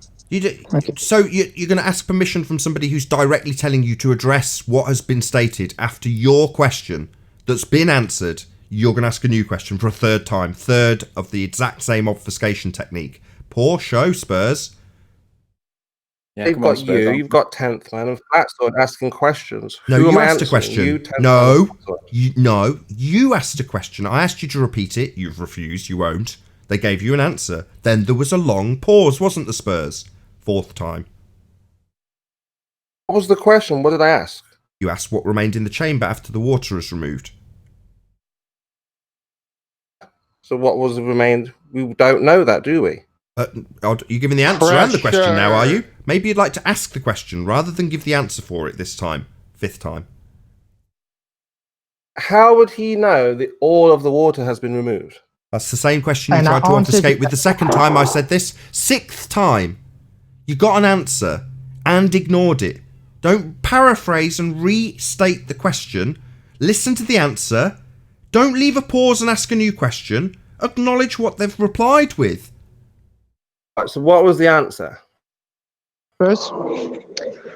So you're going to ask permission from somebody who's directly telling you to address what has been stated after your question that's been answered. You're going to ask a new question for a third time. Third of the exact same obfuscation technique. Poor show, Spurs. Yeah, you've got you've got 10th man, and Flatzoid asking questions. No, Who you am I asked a answering? question. You, 10th No, man, you asked a question. I asked you to repeat it. You've refused. You won't. They gave you an answer. Then there was a long pause, wasn't there, Spurs? Fourth time. What was the question? What did I ask? You asked what remained in the chamber after the water is removed. So what was remained? We don't know that, do we? You're giving the answer and the question now, are you? Maybe you'd like to ask the question rather than give the answer for it this time. Fifth time. How would he know that all of the water has been removed? That's the same question you tried to obfuscate with the second time I said this. Sixth time. You got an answer and ignored it. Don't paraphrase and restate the question. Listen to the answer. Don't leave a pause and ask a new question. Acknowledge what they've replied with. Right, so what was the answer? First,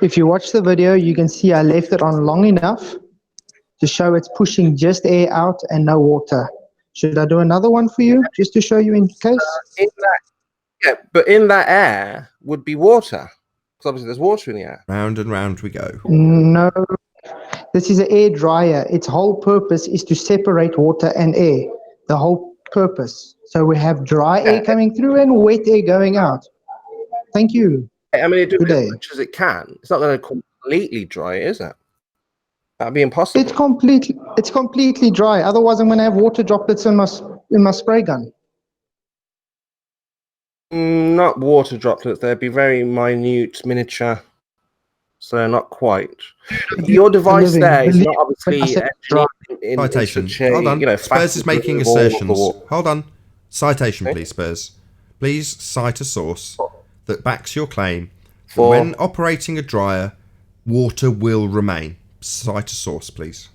if you watch the video, you can see I left it on long enough to show it's pushing just air out and no water. Should I do another one for you, just to show you in case? But in that air would be water. Because obviously there's water in the air. Round and round we go. No. This is an air dryer. Its whole purpose is to separate water and air. The whole purpose. So we have dry air coming through and wet air going out. Thank you. I mean, it does as much as it can. It's not going to completely dry, is it? That'd be impossible. It's completely dry. Otherwise, I'm going to have water droplets in my spray gun. Not water droplets. They'd be very minute, miniature. So not quite. Your device there is not obviously citation. Hold on. Spurs is making assertions. Hold on. Citation, please, Spurs. Please cite a source that backs your claim that when operating a dryer, water will remain. Cite a source, please.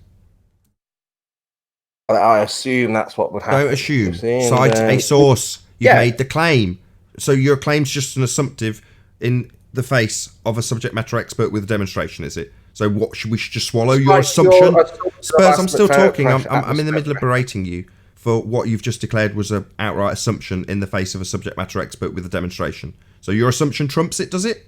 I assume that's what would happen. Don't assume. Cite a source. You made the claim. So your claim's just an assumptive in the face of a subject matter expert with a demonstration, is it? So what we should just swallow your assumption? Spurs, I'm still talking. I'm in the middle of berating you for what you've just declared was an outright assumption in the face of a subject matter expert with a demonstration. So your assumption trumps it, does it?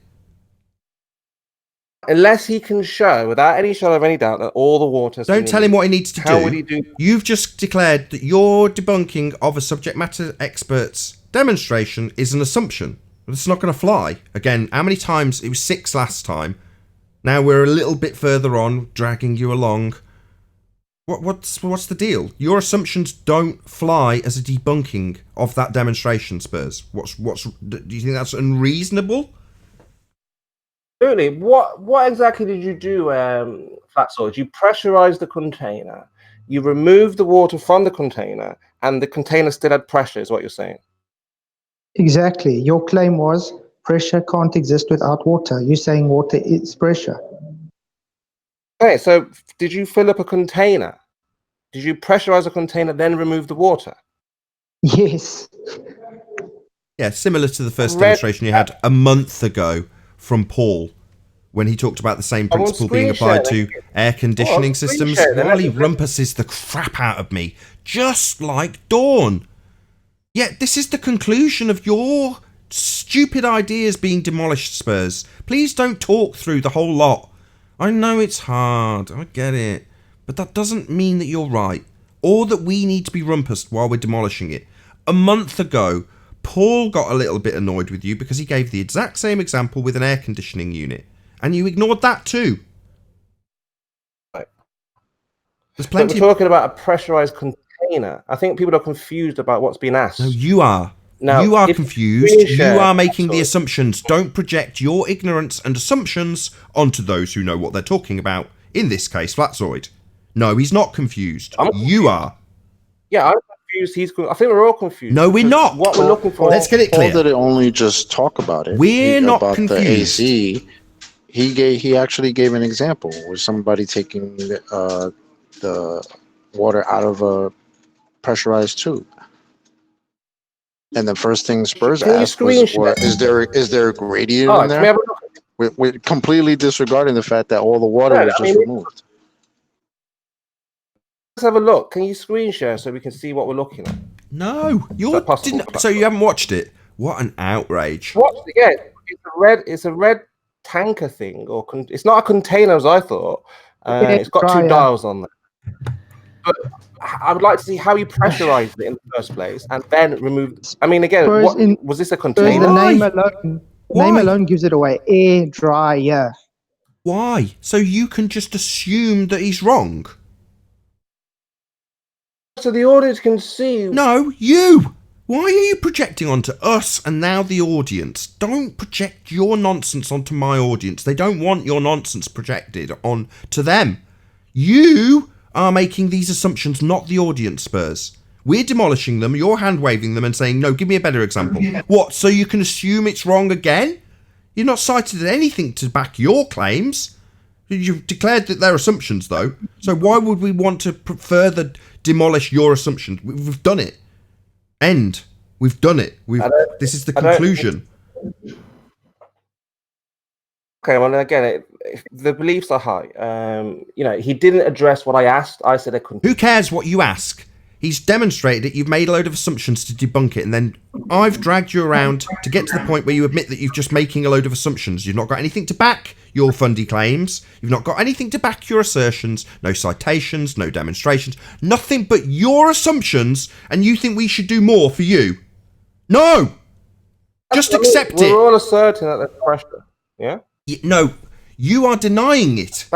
Unless he can show, without any shadow of any doubt, that all the water... Don't tell him what he needs to do. How would he do? You've just declared that your debunking of a subject matter expert's demonstration is an assumption. It's not going to fly. Again, how many times? It was 6 last time. Now we're a little bit further on, dragging you along. What's the deal? Your assumptions don't fly as a debunking of that demonstration, Spurs. Do you think that's unreasonable? Really, what exactly did you do, Flatzoid? You pressurized the container, you removed the water from the container, and the container still had pressure, is what you're saying? Exactly. Your claim was pressure can't exist without water. You're saying water is pressure. Okay, so did you fill up a container? Did you pressurize a container, then remove the water? Yes. Yeah, similar to the first demonstration you had a month ago from Paul, when he talked about the same principle being applied to air conditioning systems. Wally rumpuses the crap out of me, just like Dawn. Yet this is the conclusion of your stupid ideas being demolished, Spurs. Please don't talk through the whole lot. I know it's hard, I get it, but that doesn't mean that you're right, or that we need to be rumpused while we're demolishing it. A month ago, Paul got a little bit annoyed with you because he gave the exact same example with an air conditioning unit, and you ignored that too. Right. There's plenty. But we're talking about a pressurized container. I think people are confused about what's being asked. No, you are. Now, you are confused. You are making the assumptions. Don't project your ignorance and assumptions onto those who know what they're talking about. In this case, Flatzoid. No, he's not confused. You are. Yeah, I'm confused. I think we're all confused. No, we're not. What we're looking for. Let's get it clear. Paul didn't only just talk about it. We're not about confused. The AC. He actually gave an example with somebody taking the water out of a pressurized tube. And the first thing Spurs asked was, is there a gradient in there? We're completely disregarding the fact that all the water was just removed. Let's have a look. Can you screen share so we can see what we're looking at? No, so you haven't watched it. What an outrage! Watch it again. It's a red tanker thing, or it's not a container as I thought. It's got two dials on there. But I would like to see how you pressurized it in the first place and then removed. I mean, again, was this a container? The name alone gives it away. Air dryer. Why? So you can just assume that he's wrong. So the audience can see. No, you. Why are you projecting onto us and now the audience? Don't project your nonsense onto my audience. They don't want your nonsense projected on to them. You are making these assumptions, not the audience, Spurs. We're demolishing them, you're hand-waving them and saying, no, give me a better example. What, so you can assume it's wrong again? You've not cited anything to back your claims. You've declared that they're assumptions, though. So why would we want to further demolish your assumptions? We've done it. End. We've done it. This is the conclusion. Okay, well, again, the beliefs are high. He didn't address what I asked. I said I couldn't. Who cares what you ask? He's demonstrated it. You've made a load of assumptions to debunk it, and then I've dragged you around to get to the point where you admit that you're just making a load of assumptions. You've not got anything to back your fundy claims. You've not got anything to back your assertions. No citations, no demonstrations, nothing but your assumptions, and you think we should do more for you. No! Just accept it. We're all asserting that there's pressure. Yeah? No, you are denying it.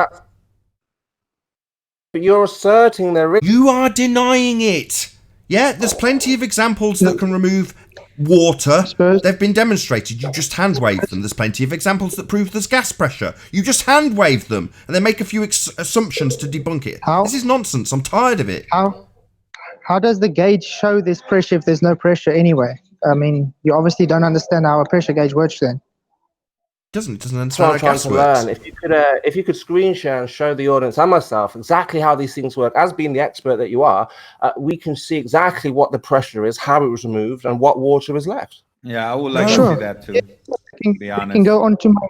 But you're asserting there is. You are denying it. Yeah, there's plenty of examples that can remove water. They've been demonstrated. You just hand wave them. There's plenty of examples that prove there's gas pressure. You just hand wave them and then make a few assumptions to debunk it. This is nonsense. I'm tired of it. How does the gauge show there's pressure if there's no pressure anyway? I mean, you obviously don't understand how a pressure gauge works then. It doesn't understand how gas works. If you could screen share and show the audience and myself exactly how these things work, as being the expert that you are, we can see exactly what the pressure is, how it was removed, and what water was left. Yeah, I would like to see that too. To be honest, you can go onto my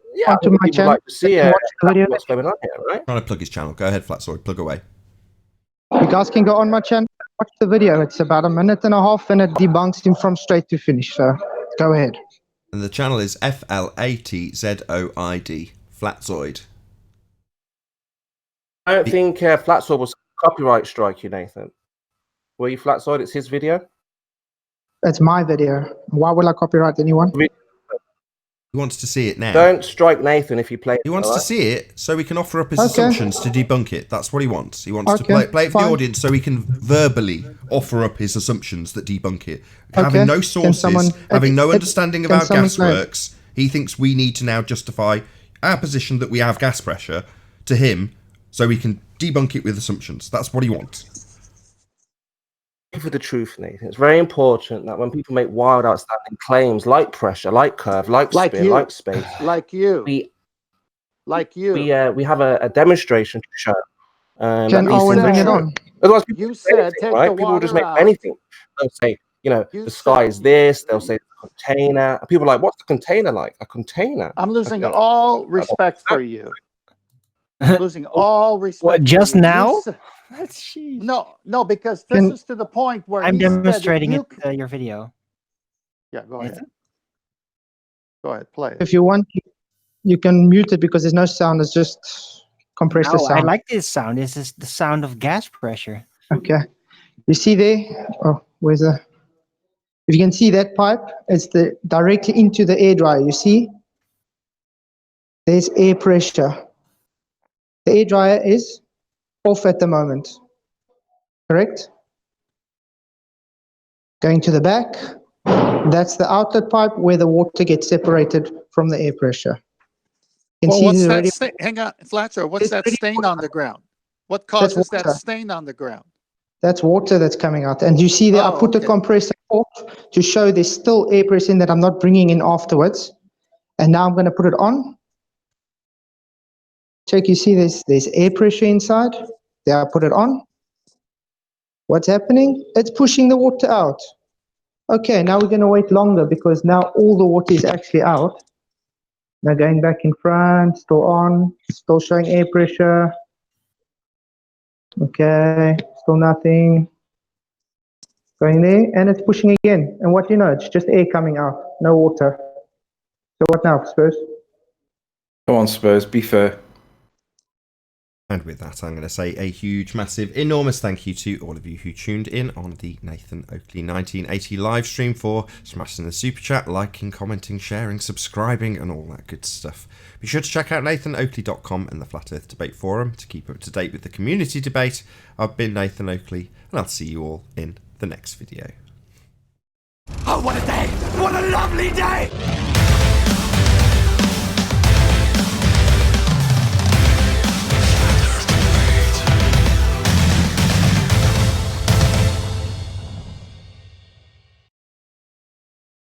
channel. Like to see what's going on here, right? Trying to plug his channel. Go ahead, Flatzoid. Plug away. You guys can go on my channel, watch the video. It's about 1.5 minutes and it debunks him from straight to finish. So go ahead. And the channel is FLATZOID, Flatzoid. I don't think Flatzoid was copyright strike you, Nathan. Were you Flatzoid? It's his video? It's my video. Why will I copyright anyone? He wants to see it now. Don't strike Nathan if you play it. He wants to see it so he can offer up his assumptions to debunk it. That's what he wants. He wants to play it for the audience so he can verbally offer up his assumptions that debunk it. Having no sources, having no understanding of how gas works, he thinks we need to now justify our position that we have gas pressure to him so he can debunk it with assumptions. That's what he wants. For the truth, Nathan. It's very important that when people make wild, outstanding claims like pressure, like curve, like spin, like space, like you, like you. We have a demonstration to show. Can Owen bring it on? Otherwise, people You said take right? the People will just water make out. anything. They'll say, You the sky said- is this. They'll say container. And people are like, what's the container like? A container? I'm losing all respect for you. Losing all respect. What, just for you. now? No, because this is to the point where I'm he said if demonstrating you your video. Yeah, go ahead. Go ahead, play it. If you want, you can mute it because there's no sound. It's just compressor No, sound. I like this sound. This is the sound of gas pressure. Okay. You see there? Oh, where's the... If you can see that pipe, it's directly into the air dryer. You see? There's air pressure. The air dryer is off at the moment. Correct? Going to the back. That's the outlet pipe where the water gets separated from the air pressure. You can Well, see what's there's that already... stain? Hang on, Flatcher. What's There's that already stain on the ground? What That's causes that water. stain on the ground? That's water that's coming out. And you see there, I put the compressor off to show there's still air pressure in that I'm not bringing in afterwards. And now I'm going to put it on. Check, you see there's air pressure inside. There, I put it on. What's happening? It's pushing the water out. Okay, now we're going to wait longer because now all the water is actually out. Now going back in front, still on, still showing air pressure. Okay, still nothing. Going there, and it's pushing again. And what do you know? It's just air coming out, no water. So what now, Spurs? Come on, Spurs, be fair. And with that, I'm going to say a huge, massive, enormous thank you to all of you who tuned in on the Nathan Oakley 1980 live stream, for smashing the super chat, liking, commenting, sharing, subscribing, and all that good stuff. Be sure to check out nathanoakley.com and the Flat Earth Debate Forum to keep up to date with the community debate. I've been Nathan Oakley, and I'll see you all in the next video. Oh, what a day! What a lovely day!